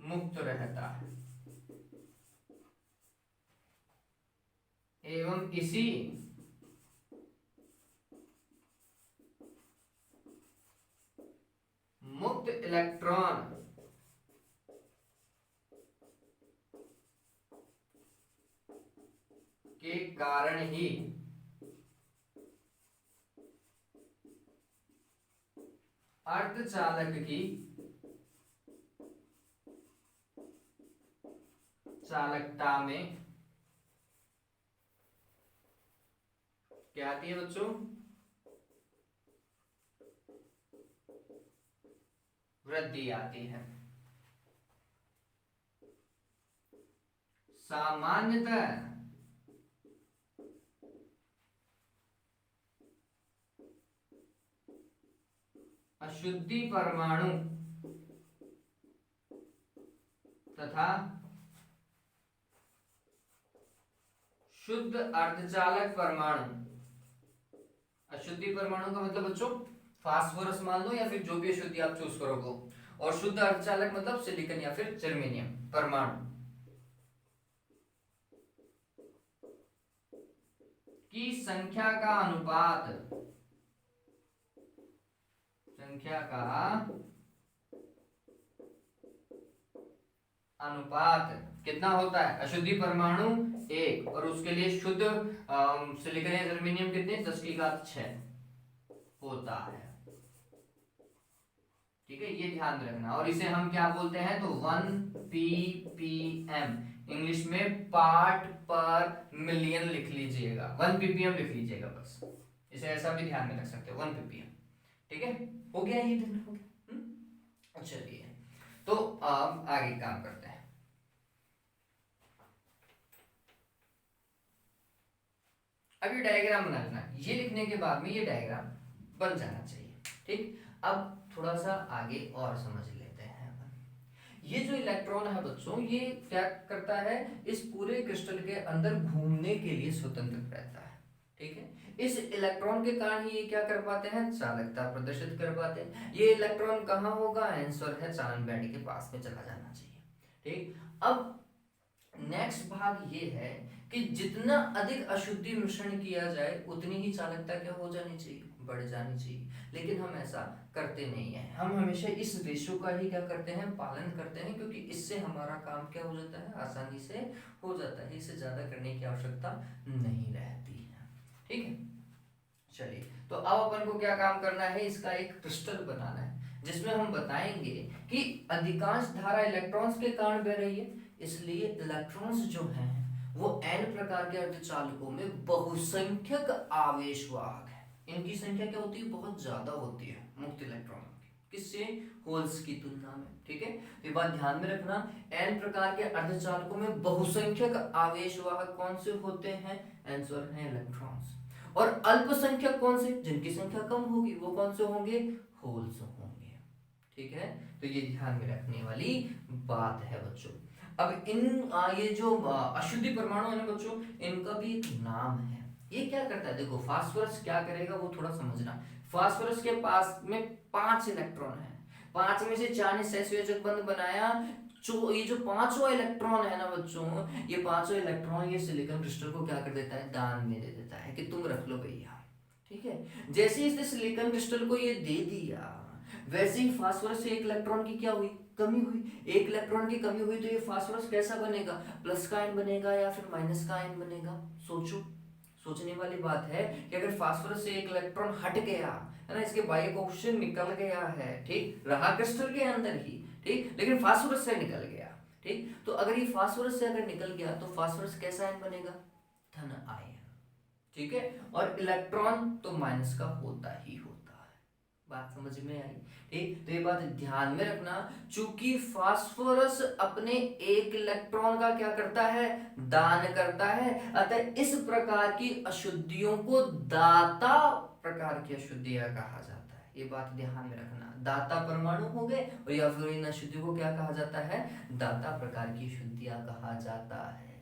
मुक्त रहता है एवं इसी मुक्त इलेक्ट्रॉन के कारण ही अर्धचालक की चालकता में क्या आती है बच्चों, वृद्धि आती है। सामान्यतः अशुद्धि परमाणु तथा शुद्ध अर्धचालक परमाणु, अशुद्धि परमाणु का मतलब बच्चों फास्फोरस मान लो या फिर जो भी अशुद्धि आप चूज करोगे, और शुद्ध अर्धचालक मतलब सिलिकॉन या फिर जर्मेनियम परमाणु की संख्या का अनुपात कितना होता है, अशुद्धि परमाणु 1 और उसके लिए शुद्ध सिलिकॉन या जर्मेनियम कितने, 10 की घात 6 होता है। ठीक है, ये ध्यान में रखना। और इसे हम क्या बोलते हैं, तो 1 ppm, इंग्लिश में पार्ट पर मिलियन लिख लीजिएगा, 1 ppm लिख लीजिएगा बस। इसे ऐसा भी ध्यान में रख सकते हो, 1 ppm। ठीक है, हो गया ये दिन, हो गया। चलिए, तो अब आगे काम करते हैं। अब ये डायग्राम बना लेना, ये लिखने के बाद में ये डायग्राम बन जाना चाहिए। ठीक, अब थोड़ा सा आगे और समझ लेते हैं अपन। ये जो इलेक्ट्रॉन है बच्चों, ये क्या करता है, इस पूरे क्रिस्टल के अंदर घूमने के लिए स्वतंत्र रहता है। ठीक है, इस इलेक्ट्रॉन के कारण ही ये क्या कर पाते हैं, चालकता प्रदर्शित कर पाते हैं। ये इलेक्ट्रॉन कहाँ होगा, आंसर है चालन बैंड के पास में चला जाना चाहिए। ठीक, अब नेक्स्ट भाग ये है कि जितना अधिक अशुद्धि मिश्रण किया जाए उतनी ही चालकता क्या हो जानी चाहिए, बढ़ जानी चाहिए। लेकिन हम ऐसा करते नहीं है, हम हमेशा इस रेशो का ही क्या करते हैं, पालन करते हैं, क्योंकि इससे हमारा काम क्या हो जाता है, आसानी से हो जाता है, इससे ज्यादा करने की आवश्यकता नहीं रहती है। ठीक है, चलिए, तो अब अपन को क्या काम करना है, इसका एक क्रिस्टल बनाना है, जिसमें हम बताएंगे कि अधिकांश धारा इलेक्ट्रॉन्स के कारण बह रही है, इसलिए इलेक्ट्रॉन्स जो हैं वो n प्रकार के अर्धचालकों में बहुसंख्यक आवेशवाहक है। इनकी संख्या क्या होती है, बहुत ज्यादा होती है मुक्त इलेक्ट्रॉनों की, किससे, होल्स की तुलना में। ठीक है, तो ये बात ध्यान में रखना, n प्रकार के अर्धचालकों में बहुसंख्यक आवेशवाहक कौन से होते हैं, आंसर है इलेक्ट्रॉन्स। और अल्पसंख्यक कौन से, जिनकी संख्या कम होगी, वो कौन से होंगे, होल्स होंगे। ठीक है, तो ये ध्यान में रखने वाली बात है बच्चों। अब इन ये जो अशुद्धि परमाणु है ना बच्चों, इनका भी एक नाम है। ये क्या करता है, देखो फास्फोरस क्या करेगा वो थोड़ा समझना। फास्फोरस के पास में 5 इलेक्ट्रॉन है, 5 में से 4 ने सहसंयोजक बंध बनाया। ये जो पांचवा इलेक्ट्रॉन है ना बच्चों, ये पांचवा इलेक्ट्रॉन ये सिलिकॉन क्रिस्टल को क्या कर देता है, दान में दे देता है कि तुम रख लो भैया। ठीक है, जैसे इसने सिलिकॉन क्रिस्टल को ये दे दिया, वैसे ही फास्फोरस से एक इलेक्ट्रॉन की क्या हुई, कमी हुई। एक इलेक्ट्रॉन की कमी हुई तो ये फास्फोरस कैसा बनेगा, प्लस का आयन बनेगा या फिर माइनस का आयन बनेगा। सोचो, सोचने वाली बात है कि अगर फास्फोरस से एक इलेक्ट्रॉन हट गया है ना, इसके बाह्य कोष्ठक निकल गया है, ठीक, रहा क्रिस्टल के अंदर ही, ठीक, लेकिन फास्फोरस से निकल गया। ठीक, तो अगर ये फास्फोरस से अगर निकल गया तो फास्फोरस कैसा आयन बनेगा, धन आयन। ठीक है, और इलेक्ट्रॉन तो माइनस का होता ही होता है। बात समझ में आई। ठीक, तो ये बात ध्यान में रखना, चूंकि फास्फोरस अपने एक इलेक्ट्रॉन का क्या करता है, दान करता है, अतः इस प्रकार की अशुद्धियों को दाता प्रकार की अशुद्धियां कहा जाता है। ये बात ध्यान में रखना, दाता परमाणु हो गए और या फिर इन अशुद्धियों को क्या कहा जाता है, दाता प्रकार की अशुद्धियां कहा जाता है।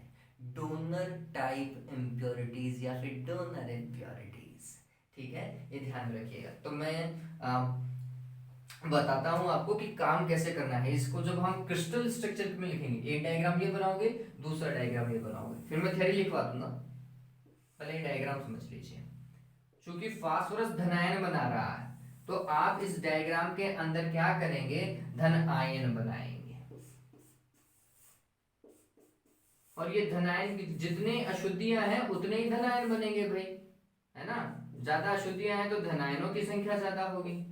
डोनर टाइप इम्प्योरिटीज या फिर डोनर इम्प्योरिटीज। ठीक है, ये ध्यान में रखिएगा। तो मैं बताता हूं आपको कि काम कैसे करना है इसको। जब हम क्रिस्टल स्ट्रक्चर में लिखेंगे, एक डायग्राम ये बनाओगे, दूसरा डायग्राम ये बनाओगे, फिर मैं थ्योरी लिखवा दूंगा, पहले ये डायग्राम समझ लीजिए। चूंकि फास्फोरस धनायन बना रहा है तो आप इस डायग्राम के अंदर क्या करेंगे, धन आयन बनाएंगे। और ये धनायन की जितने अशुद्धियां हैं उतने ही धनायन बनेंगे भाई, है ना। ज्यादा अशुद्धियां हैं तो धनायनों की संख्या ज्यादा होगी।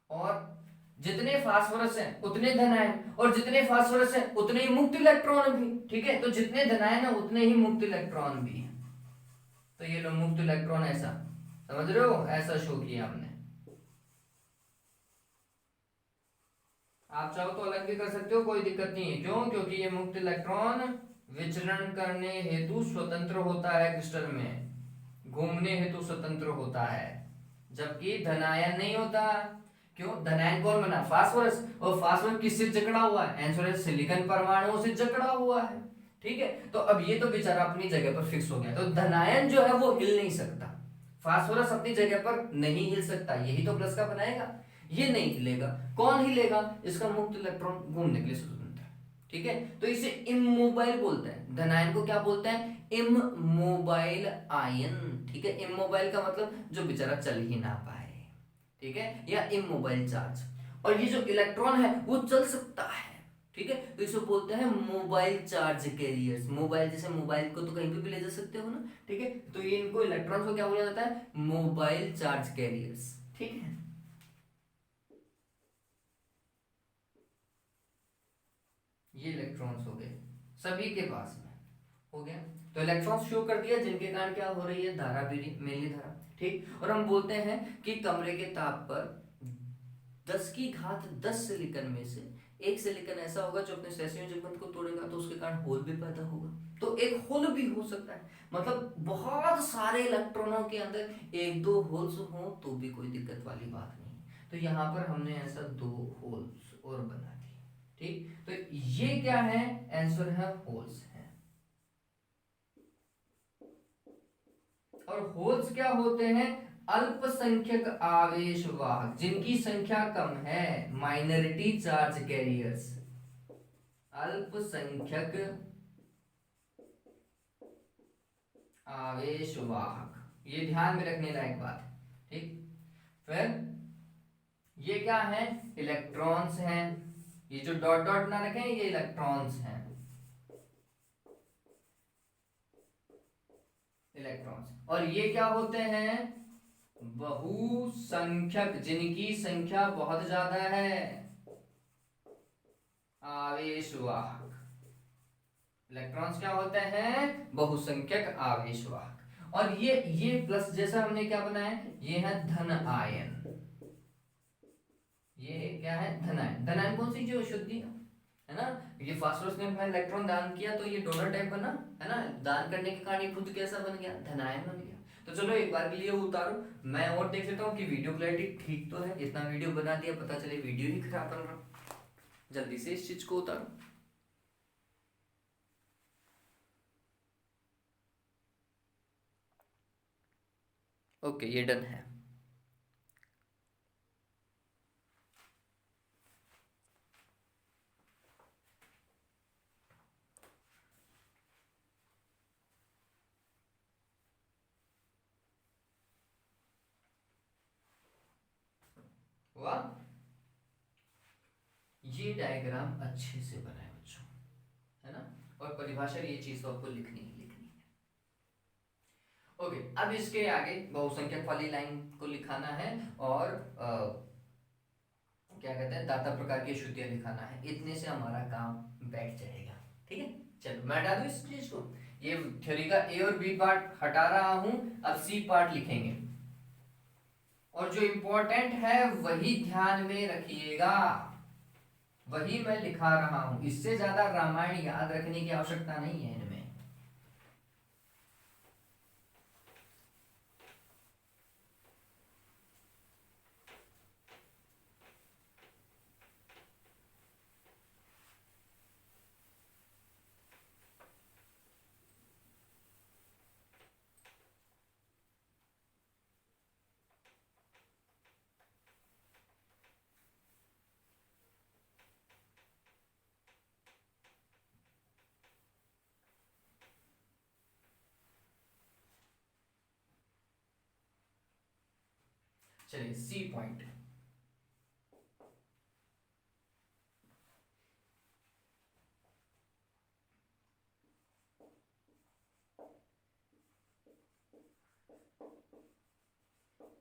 और जितने फास्फोरस हैं उतने धनायन, और जितने फास्फोरस हैं उतने ही मुक्त इलेक्ट्रॉन भी। ठीक है, तो जितने धनायन है उतने ही मुक्त इलेक्ट्रॉन भी हैं। तो ये लो मुक्त इलेक्ट्रॉन, ऐसा समझ रहे हो, ऐसा शो किया हमने। आप चाहो तो अलग भी कर सकते हो, कोई दिक्कत नहीं है। क्यों, क्योंकि ये मुक्त इलेक्ट्रॉन विचरण करने हेतु स्वतंत्र होता है, क्रिस्टल में घूमने हेतु स्वतंत्र होता है, जबकि धनायन नहीं होता। क्यों, धनायन कौन बना, फास्फोरस, और फास्फोरस किससे जकड़ा हुआ है, आंसर है सिलिकॉन परमाणुओं से जकड़ा हुआ है। ठीक है, तो अब ये तो बेचारा अपनी जगह पर फिक्स हो गया, तो धनायन जो है वो हिल नहीं सकता, फास्फोरस अपनी जगह पर नहीं हिल सकता, यही तो प्लस का बनाएगा, ये नहीं हिलेगा। कौन हिलेगा, इसका मुक्त इलेक्ट्रॉन घूमने के लिए स्वतंत्र है। ठीक है, तो इसे इमोबाइल बोलते हैं, धनायन को क्या बोलते हैं, इमोबाइल आयन। ठीक है, इमोबाइल का मतलब जो बेचारा चल ही ना पाए। ठीक है, या इमोबाइल चार्ज। और ये जो इलेक्ट्रॉन है वो चल सकता है, ठीक है, तो इसे बोलते हैं मोबाइल चार्ज कैरियर्स। मोबाइल, जैसे मोबाइल को तो कहीं भी ले जा सकते हो ना, ठीक है, तो ये इनको इलेक्ट्रॉन्स को क्या बोला जाता है, मोबाइल चार्ज कैरियर्स। ठीक है, ये इलेक्ट्रॉन्स हो गए सभी के पास में, हो गया। तो इलेक्ट्रॉन्स शो कर दिया, जिनके कारण क्या हो रही है, धारा मेनली धारा। ठीक, और हम बोलते हैं कि कमरे के ताप पर 10 की घात 10 सिलिकॉन में से एक सिलिकॉन ऐसा होगा जो अपने सेसियों जंगबंध को तोड़ेगा, तो उसके कारण होल भी पैदा होगा। तो एक होल भी हो सकता है, मतलब बहुत सारे इलेक्ट्रॉनों के अंदर एक दो होल्स हो तो भी कोई दिक्कत वाली बात नहीं है। तो यहाँ पर हमने ऐसा 2 होल्स और बना दिए। ठीक, तो ये क्या है, आंसर है होल्स है। और होल्स क्या होते हैं, अल्पसंख्यक आवेश वाहक, जिनकी संख्या कम है, माइनॉरिटी चार्ज कैरियर्स, अल्पसंख्यक आवेश वाहक, ये ध्यान में रखने लायक बात है। ठीक, फिर ये क्या है, इलेक्ट्रॉन्स हैं, ये जो डॉट डॉट ना रखें ये इलेक्ट्रॉन्स हैं, इलेक्ट्रॉन्स। और ये क्या होते हैं, बहुसंख्यक, जिनकी संख्या बहुत ज्यादा है, आवेशवाहक। इलेक्ट्रॉन्स क्या होते हैं, बहुसंख्यक आवेशवाहक। और ये प्लस जैसा हमने क्या बनाया, ये है धन आयन, ये क्या है, धन आयन। धन आयन कौन सी, जो शुद्धि है ना, ये फास्फोरस ने अपना इलेक्ट्रॉन दान किया तो ये डोनर टाइप बना, है ना, दान करने के कारण ये खुद कैसा बन गया, धन आयन बन गया। तो चलो एक बार के लिए उतारो, मैं और देख लेता हूँ कि वीडियो क्लैरिटी ठीक तो है। इतना वीडियो बना दिया, पता चले वीडियो ही खराब बन रहा, जल्दी से इस चीज को उतारो। ओके, ये डन है। वाह, ये डायग्राम अच्छे से बनाए बच्चों, है ना, और परिभाषा ये चीज तो आपको लिखनी ही लिखनी है। ओके, अब इसके आगे बहुसंख्यक वाली लाइन को लिखाना है, और क्या कहते हैं, दाता प्रकार की अशुद्धियां लिखाना है। इतने से हमारा काम बैठ जाएगा। ठीक है, चलो मैं हटा दूं इस चीज को, ये थ्योरी का ए और बी पार्ट हटा रहा हूं, अब सी पार्ट लिखेंगे, और जो इंपॉर्टेंट है वही ध्यान में रखिएगा, वही मैं लिखा रहा हूं। इससे ज्यादा रामायण याद रखने की आवश्यकता नहीं है इनमें। चलिए सी पॉइंट,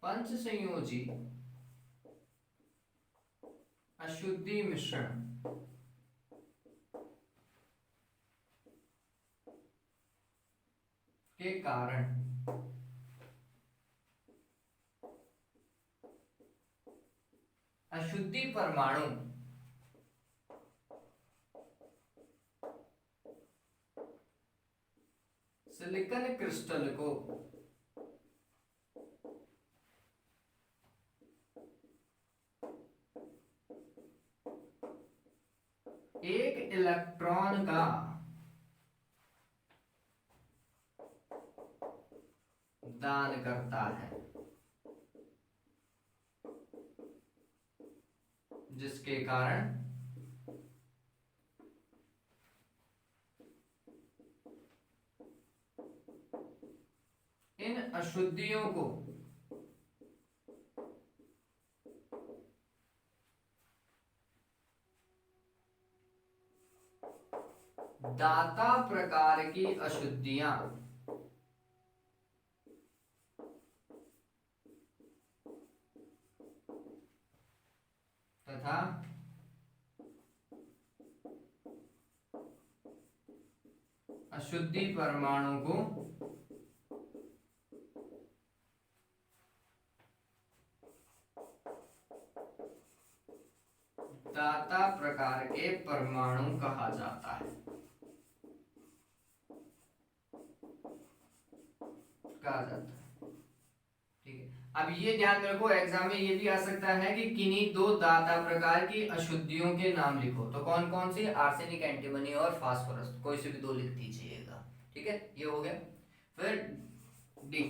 पंच संयोजी अशुद्धि मिश्रण के कारण अशुद्धि परमाणु सिलिकॉन क्रिस्टल को एक इलेक्ट्रॉन का दान करता है, जिसके कारण इन अशुद्धियों को की अशुद्धियां तथा अशुद्धि परमाणु को दाता प्रकार के परमाणु कहा जाता है, कहा जाता है। ठीक है, अब ये ध्यान में रखो, एग्जाम में ये भी आ सकता है कि किन्हीं दो दाता प्रकार की अशुद्धियों के नाम लिखो, तो कौन कौन सी? आर्सेनिक, एंटीमनी और फास्फोरस, कोई से भी दो लिख दीजिएगा। ठीक है, ये हो गया। फिर डी,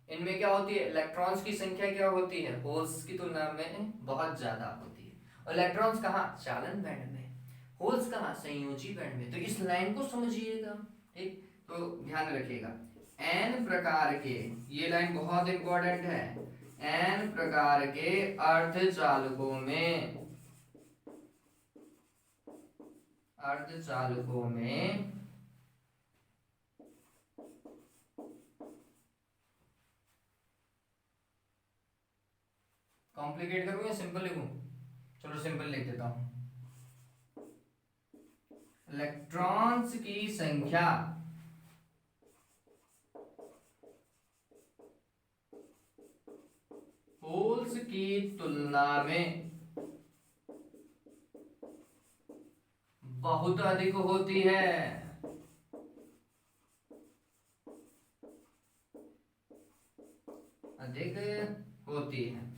इनमें क्या होती है? इलेक्ट्रॉन्स की संख्या क्या होती है? होल्स की तुलना में बहुत ज्यादा होती है। और इलेक्ट्रॉन्स कहाँ? चालन बैंड में। होल्स कहाँ? संयोजी बैंड में। तो इस लाइन को समझिएगा। ठीक, तो ध्यान रखिएगा, एन प्रकार के, ये लाइन बहुत इंपॉर्टेंट है, एन प्रकार के अर्धचालकों में, अर्धचालकों में कॉम्प्लिकेट करूं या सिंपल लिखूं? चलो सिंपल लिख देता हूं। इलेक्ट्रॉन्स की संख्या होल्स की तुलना में बहुत अधिक होती है। अधिक होती है।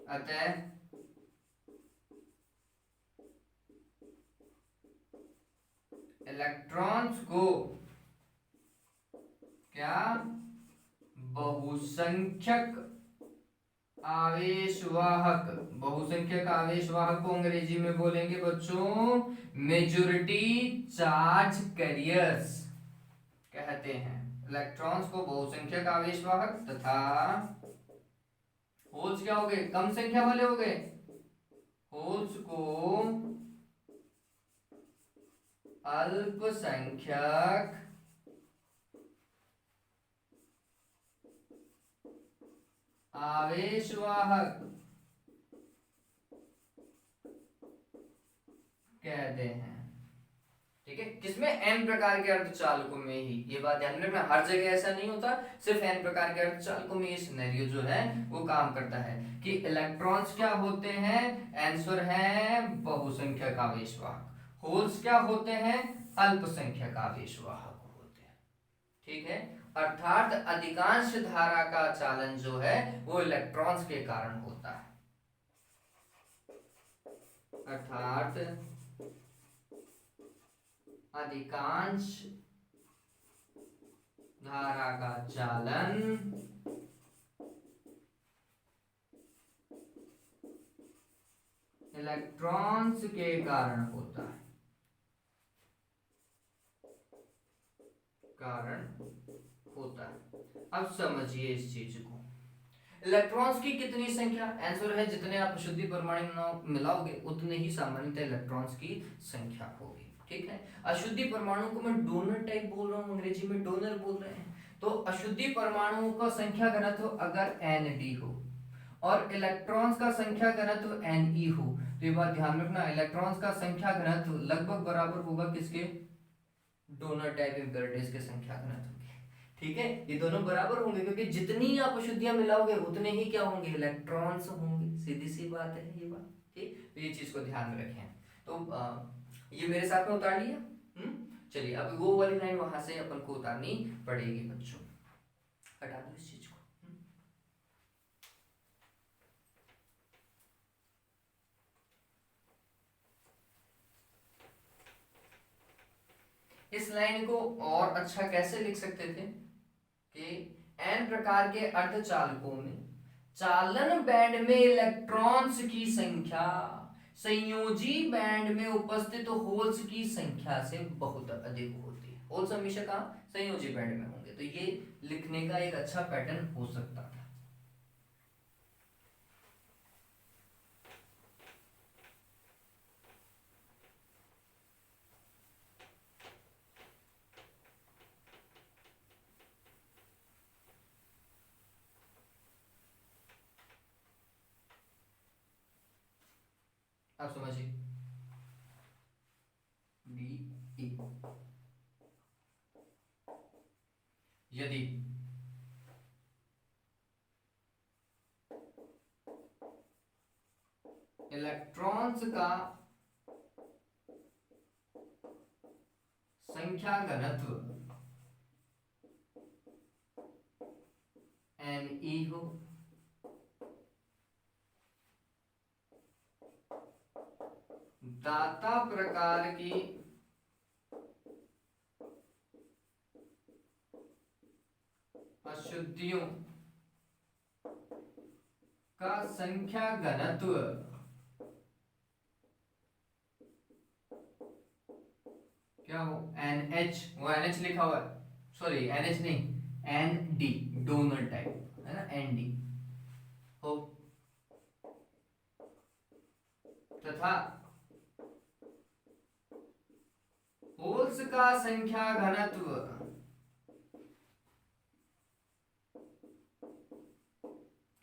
अतः इलेक्ट्रॉन्स को क्या? बहुसंख्यक आवेशवाहक, बहुसंख्यक आवेशवाहक को अंग्रेजी में बोलेंगे बच्चों मेजॉरिटी चार्ज कैरियर्स कहते हैं। इलेक्ट्रॉन्स को बहुसंख्यक आवेशवाहक तथा होल्स क्या हो गए? कम संख्या वाले हो गए। होल्स को अल्पसंख्यक आवेशवाहक कहते हैं। ठीक है, किसमें? एन प्रकार के अर्धचालकों में ही। ये बात ध्यान रखना, हर जगह ऐसा नहीं होता, सिर्फ एन प्रकार के अर्धचालकों में ये सिनेरियो जो है वो काम करता है कि इलेक्ट्रॉन्स क्या होते हैं? आंसर है बहुसंख्यक आवेशवाहक। होल्स क्या होते हैं? अल्पसंख्यक आवेशवाहक होते हैं। ठीक है, अर्थात अधिकांश धारा का चालन जो है वो इलेक्ट्रॉन्स के कारण होता है। अर्थात अधिकांश धारा का चालन इलेक्ट्रॉन्स के कारण होता है, कारण होता है। अब समझिए इस चीज को, इलेक्ट्रॉन्स की कितनी संख्या? आंसर है जितने आप अशुद्धि परमाणु मिलाओगे उतने ही सामान्यतः इलेक्ट्रॉन्स की संख्या होगी। ठीक है, अशुद्धि परमाणु को मैं डोनर टाइप बोल रहा हूँ, अंग्रेजी में डोनर बोल रहे हैं। तो अशुद्धि परमाणुओं का संख्या घनत्व अगर ND हो और इलेक्ट्रॉन्स का संख्या घनत्व Ne हो, तो ये बात ध्यान रखना, इलेक्ट्रॉन्स का संख्या घनत्व लगभग बराबर होगा किसके? डोनर टाइप इम्प्योरिटीज के संख्या घनत्व के। ठीक है, ये दोनों बराबर होंगे क्योंकि जितनी आप अशुद्धियां मिलाओगे उतने ही क्या होंगे? इलेक्ट्रॉन्स होंगे। सीधी सी बात है ये बात। ठीक, तो ये चीज को ध्यान में रखें। तो ये मेरे साथ में उतार लिया। चलिए, अब वो वाली लाइन वहां से अपन को उतारनी पड़ेगी बच्चों, हटा दो इस चीज को। इस लाइन को और अच्छा कैसे लिख सकते थे कि एन प्रकार के अर्धचालकों में चालन बैंड में इलेक्ट्रॉन्स की संख्या संयोजी बैंड में उपस्थित होल्स की संख्या से बहुत अधिक होती है। होल्स हमेशा कहाँ? संयोजी बैंड में होंगे। तो ये लिखने का एक अच्छा पैटर्न हो सकता था। अब समझिए डी ई, यदि इलेक्ट्रॉन्स का संख्या घनत्व Ne हो, दाता प्रकार की अशुद्धियों का संख्या घनत्व क्या हो, NH, वो NH लिखा हुआ है, सॉरी NH नहीं, ND, डोनर टाइप है ना, ND हो, तथा होल्स का संख्या घनत्व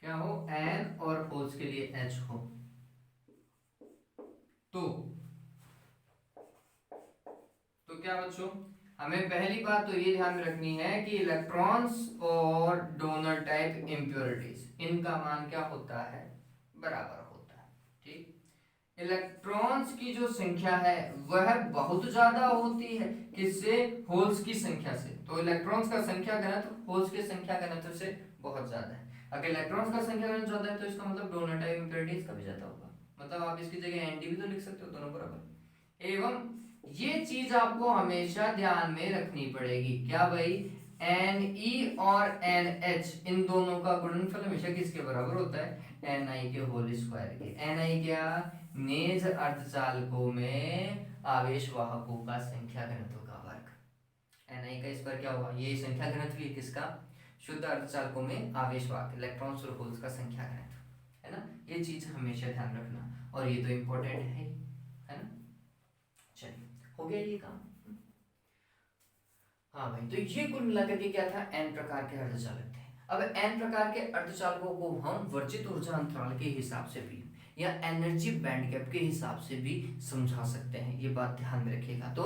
क्या हो, N और होल्स के लिए H हो। तो क्या बच्चों, हमें पहली बात तो ये ध्यान में रखनी है कि इलेक्ट्रॉन्स और डोनर टाइप इम्प्योरिटीज, इनका मान क्या होता है, बराबर होता है। ठीक, इलेक्ट्रॉन्स की जो संख्या है वह बहुत ज्यादा होती है किससे, होल्स की संख्या से। तो इलेक्ट्रॉन्स का संख्या घनत्व होल्स की संख्या घनत्व से बहुत ज्यादा है। अगर इलेक्ट्रॉन्स का संख्या घनत्व ज्यादा है तो इसका मतलब डोनर टाइप इम्प्योरिटीज का भी ज्यादा होगा। मतलब आप इसकी जगह एनडी भी तो लिख सकते हो, दोनों बराबर। एवं ये चीज आपको हमेशा ध्यान में रखनी पड़ेगी, क्या भाई, Ne और NH इन दोनों का गुणनफल हमेशा किसके बराबर होता है, Ni के होल स्क्वायर के। Ni क्या, नेज अर्धचालकों में आवेश वाहकों का संख्या घनत्व का वर्ग। Ni का स्क्वायर क्या हुआ, ये संख्या घनत्व है किसका, शुद्ध अर्धचालकों में आवेश वाहक इलेक्ट्रॉन्स और होल्स का संख्या घनत्व, है ना। ये चीज हमेशा ध्यान रखना, और ये तो इंपॉर्टेंट है ना। चलिए, हो गया ये काम। हाँ भाई, तो ये कुल मिलाकर के क्या था, एन प्रकार के अर्धचालक थे। अब एन प्रकार के अर्धचालकों को हम वर्जित ऊर्जा अंतराल के हिसाब से भी या एनर्जी बैंड गैप के हिसाब से भी समझा सकते हैं, ये बात ध्यान में रखिएगा। तो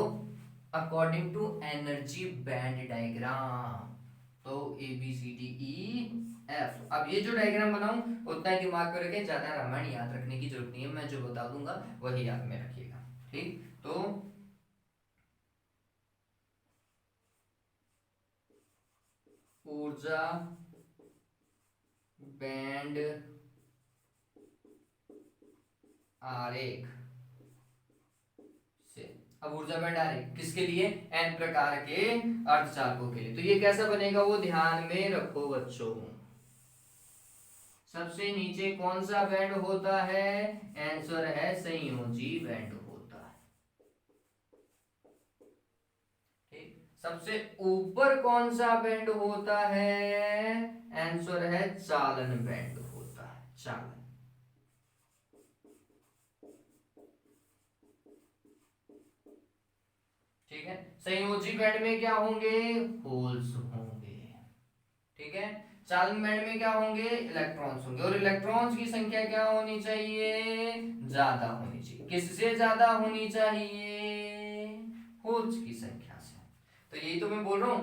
according to energy band diagram, तो A B C D E F. अब ये जो डायग्राम बनाऊं उतना ही दिमाग में रखें, ज्यादा रामायण याद रखने की जरूरत नहीं है, मैं जो बता दूंगा वही याद में रखिएगा। ठीक, तो ऊर्जा बैंड आरेख से, अब ऊर्जा बैंड आरेख किसके लिए, एन प्रकार के अर्धचालकों के लिए। तो ये कैसा बनेगा वो ध्यान में रखो बच्चों। सबसे नीचे कौन सा बैंड होता है, आंसर है संयोजी बैंड होता है। ठीक, सबसे ऊपर कौन सा बैंड होता है, आंसर है चालन बैंड होता है, चालन। ठीक है, संयोजी बैंड में क्या होंगे, होल्स होंगे। ठीक है, चालन बैंड में क्या होंगे, इलेक्ट्रॉन्स होंगे, और इलेक्ट्रॉन्स की संख्या क्या होनी चाहिए, ज्यादा होनी चाहिए। किससे ज्यादा होनी चाहिए, होल्स की संख्या से। तो यही तो मैं बोल रहा हूं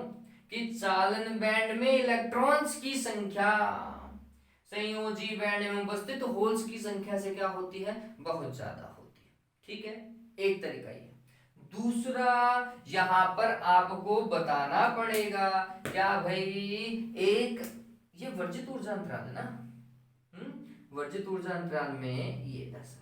कि चालन बैंड में इलेक्ट्रॉन्स की संख्या संयोजी बैंड में उपस्थित होल्स की संख्या से क्या होती है, बहुत ज्यादा होती है। ठीक है, एक तरीका ये। दूसरा, यहां पर आपको बताना पड़ेगा क्या भाई, एक ये वर्जित ऊर्जा अंतराल है ना, वर्जित ऊर्जा अंतराल में ये ऐसा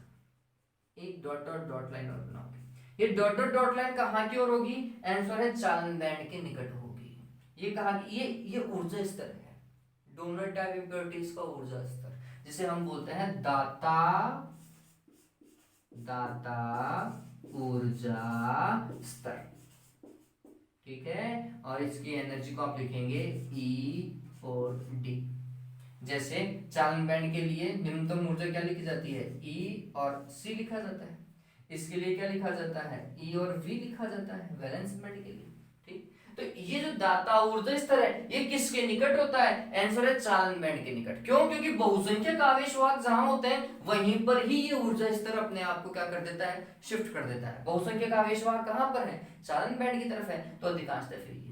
एक डॉट डॉट डॉट लाइन और बनाओगे। ये डॉट डॉट डॉट लाइन कहां की ओर होगी, आंसर है चालन बैंड के निकट होगी। ये कहां की, ये ऊर्जा स्तर है, डोनर टाइप इम्प्योरिटीज का ऊर्जा स्तर, जिसे हम बोलते हैं दाता दाता ऊर्जा स्तर। ठीक है, और इसकी एनर्जी को आप लिखेंगे E और D। जैसे चालन बैंड के लिए निम्नतम ऊर्जा क्या लिखी जाती है, E और C लिखा जाता है। इसके लिए क्या लिखा जाता है, E और V लिखा जाता है वैलेंस बैंड के लिए। ठीक, तो ये जो दाता ऊर्जा स्तर है ये किसके निकट होता है? आंसर है चालन बैंड के निकट। क्यों? क्योंकि बहुसंख्यक आवेश वाहक जहां होते हैं वहीं पर ही ये ऊर्जा स्तर अपने आप को क्या कर देता है? शिफ्ट कर देता है। बहुसंख्यक आवेश वाहक कहां पर है? चालन बैंड की तरफ है, तो अधिकांशतः फिर ये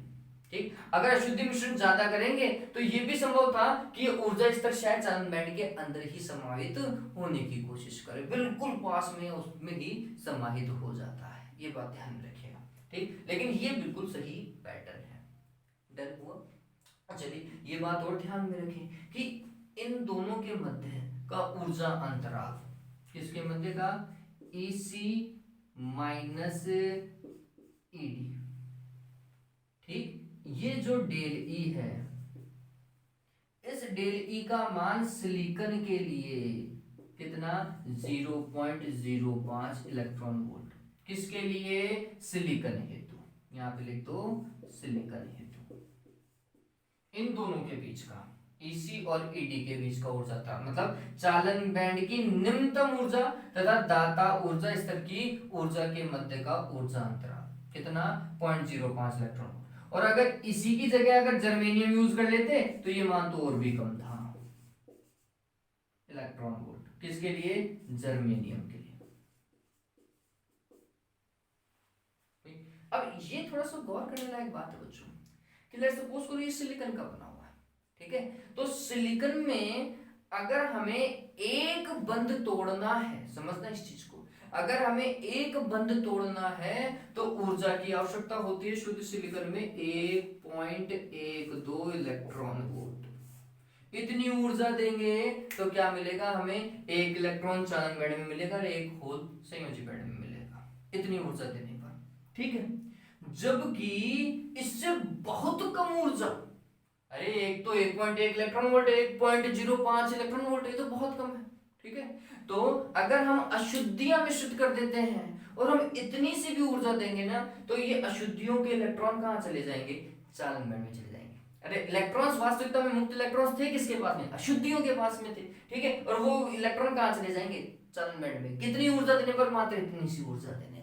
ठीक। अगर अशुद्धि मिश्रण ज्यादा करेंगे तो ये भी संभव था कि ये ऊर्जा स्तर शायद चालन बैंड के अंदर ही समाहित होने की कोशिश करे, बिल्कुल पास में उसमें ही समाहित हो जाता है। ये बात ध्यान में रखिएगा, ठीक। लेकिन ये बिल्कुल सही पैटर्न है। डन हुआ? चलिए ये बात और ध्यान में रखें कि इन दोनों के मध्य का ऊर्जा अंतराल, किसके मध्य का? EC माइनस ED, ठीक। ये जो डेल ई है, इस डेल ई का मान सिलिकॉन के लिए कितना? 0.05 इलेक्ट्रॉन वोल्ट। किसके लिए? सिलिकॉन हेतु। यहां पे लिख दो सिलिकॉन हेतु। इन दोनों के बीच का EC और ED के बीच का ऊर्जा अंतराल मतलब चालन बैंड की निम्नतम ऊर्जा तथा दाता ऊर्जा स्तर की ऊर्जा के मध्य का ऊर्जा अंतराल कितना? 0.05 इलेक्ट्रॉन। और अगर इसी की जगह अगर जर्मेनियम यूज कर लेते तो ये मान तो और भी कम था, इलेक्ट्रॉन वोल्ट। किसके लिए? जर्मेनियम के लिए। अब ये थोड़ा सा गौर करने लायक बात है बच्चों कि लेट्स सपोज करो ये सिलिकॉन का बना हुआ है, ठीक है। तो सिलिकॉन में अगर हमें एक बंध तोड़ना है, समझना इस चीज को, अगर हमें एक बंध तोड़ना है तो ऊर्जा की आवश्यकता होती है शुद्ध सिलिकॉन में 1.12 इलेक्ट्रॉन वोल्ट। इतनी ऊर्जा देंगे तो क्या मिलेगा हमें? एक इलेक्ट्रॉन चालन बैंड में मिलेगा और एक होल संयोजी बैंड में मिलेगा, इतनी ऊर्जा देने पर, ठीक है। जबकि इससे बहुत कम ऊर्जा, अरे एक तो 1.1 इलेक्ट्रॉन वोल्ट, 1.05 इलेक्ट्रॉन वोल्ट, ये तो बहुत कम है, ठीक है। तो अगर हम अशुद्धियां मिश्रित कर देते हैं और हम इतनी सी भी ऊर्जा देंगे ना तो ये अशुद्धियों के इलेक्ट्रॉन कहां चले जाएंगे? चालन बैंड में चले जाएंगे। अरे इलेक्ट्रॉन्स वास्तविकता में मुक्त इलेक्ट्रॉन्स थे किसके पास में? अशुद्धियों के पास में थे, ठीक है। और वो इलेक्ट्रॉन कहां चले जाएंगे? चालन बैंड में। कितनी ऊर्जा देने पर? मात्र इतनी सी ऊर्जा देने पर,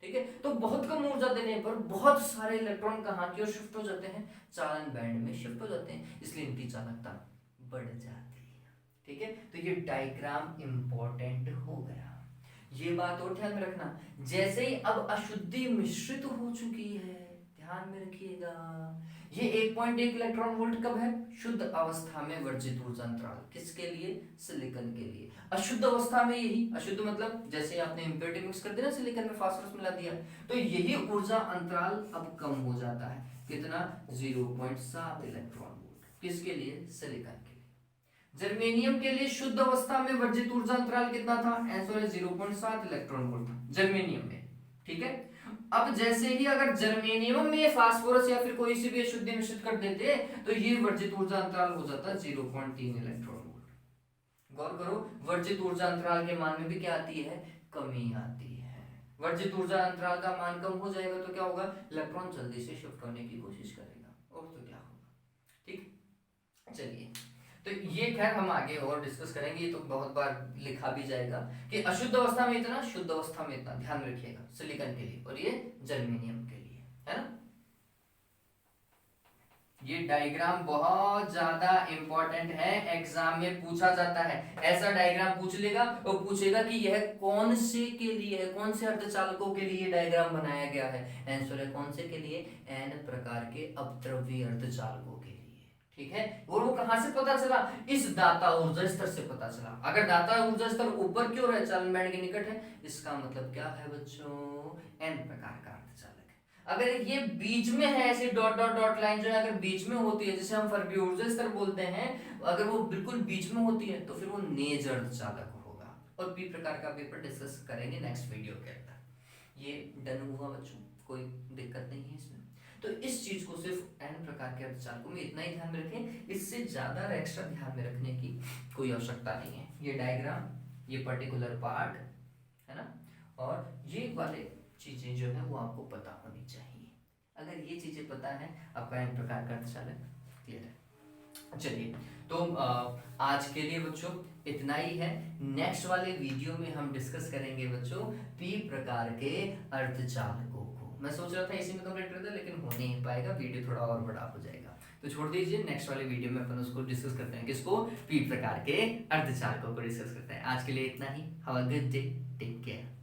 ठीक है। तो बहुत कम ऊर्जा देने पर बहुत सारे इलेक्ट्रॉन कहां की ओर शिफ्ट हो जाते हैं? चालन बैंड में शिफ्ट हो जाते हैं, इसलिए इनकी चालकता बढ़ जाती है, ठीक है। तो ये डायग्राम इंपॉर्टेंट हो गया। ये बात और ध्यान में रखना, जैसे ही अब अशुद्धि मिश्रित हो चुकी है, ध्यान में रखिएगा, ये 1.1 इलेक्ट्रॉन वोल्ट कब है? शुद्ध अवस्था में वर्जित ऊर्जा अंतराल। किसके लिए? सिलिकॉन के लिए। अशुद्ध अवस्था में यही, अशुद्ध मतलब जैसे आपने इम्प्योरिटी मिक्स कर दिया ना, सिलिकॉन में फास्फोरस मिला दिया, तो यही ऊर्जा अंतराल अब कम हो जाता है। कितना? 0.7 इलेक्ट्रॉन वोल्ट। किसके लिए? सिलिकॉन के लिए। जर्मेनियम के लिए शुद्ध अवस्था में वर्जित ऊर्जा अंतराल कितना था? आंसर है 0.7 इलेक्ट्रॉन वोल्ट था जर्मेनियम में, ठीक है। अब जैसे ही अगर जर्मेनियम में फास्फोरस या फिर कोई सी भी अशुद्धि मिश्रित कर देते तो ये वर्जित ऊर्जा अंतराल हो जाता 0.3 इलेक्ट्रॉन वोल्ट। गौर करो, वर्जित ऊर्जा अंतराल के मान में भी क्या आती है? कमी आती है। वर्जित ऊर्जा अंतराल का मान कम हो जाएगा तो क्या होगा? इलेक्ट्रॉन जल्दी से शिफ्ट होने की कोशिश करेगा, और तो क्या होगा, ठीक। चलिए, तो ये खैर हम आगे और डिस्कस करेंगे, ये तो बहुत बार लिखा भी जाएगा कि अशुद्ध अवस्था में इतना, शुद्ध अवस्था में इतना, ध्यान रखिएगा सिलिकॉन के लिए, और ये जर्मेनियम के लिए, है ना। ये डायग्राम बहुत ज्यादा इंपॉर्टेंट है, एग्जाम में पूछा जाता है। ऐसा डायग्राम पूछ लेगा और पूछेगा कि यह कौन से के लिए है, कौन से अर्धचालकों के लिए डायग्राम बनाया गया है। आंसर है कौन से के लिए? n प्रकार के अपद्रव्य अर्धचालकों के लिए, ठीक है। और वो कहां से पता चला? इस दाता ऊर्जा स्तर से पता चला। अगर दाता ऊर्जा स्तर ऊपर की ओर है, चालन बैंड के निकट है, इसका मतलब क्या है बच्चों? n प्रकार का अर्धचालक। अगर ये बीच में है, ऐसे डॉट डॉट डॉट लाइन जो है अगर बीच में होती है, जिसे हम फर्मी ऊर्जा स्तर बोलते हैं, अगर वो बिल्कुल बीच में होती है तो फिर वो नेज अर्धचालक होगा। और पी प्रकार का पेपर डिस्कस करेंगे नेक्स्ट वीडियो के अंदर। ये डन हुआ बच्चों, कोई दिक्कत नहीं है इसमें। तो इस चीज को सिर्फ n प्रकार के अर्धचालकों में इतना ही ध्यान में रखें, इससे ज्यादा एक्स्ट्रा ध्यान में रखने की कोई आवश्यकता नहीं है। ये डायग्राम, ये पर्टिकुलर पार्ट, है ना, और ये वाले चीजें जो है वो आपको पता होनी चाहिए। अगर ये चीजें पता है, आपका n प्रकार का अर्धचालक क्लियर है। चलिए, तो आज के लिए बच्चों इतना ही है। नेक्स्ट वाले वीडियो में हम डिस्कस करेंगे बच्चों p प्रकार के अर्धचालकों को। मैं सोच रहा था इसी में कंप्लीट कर दे, लेकिन हो नहीं पाएगा, वीडियो थोड़ा और बड़ा हो जाएगा, तो छोड़ दीजिए। नेक्स्ट वाले वीडियो में अपन उसको डिस्कस करते हैं, किसको, पी प्रकार के अर्धचालकों को डिस्कस करते हैं। आज के लिए इतना ही। Have a good day, take care.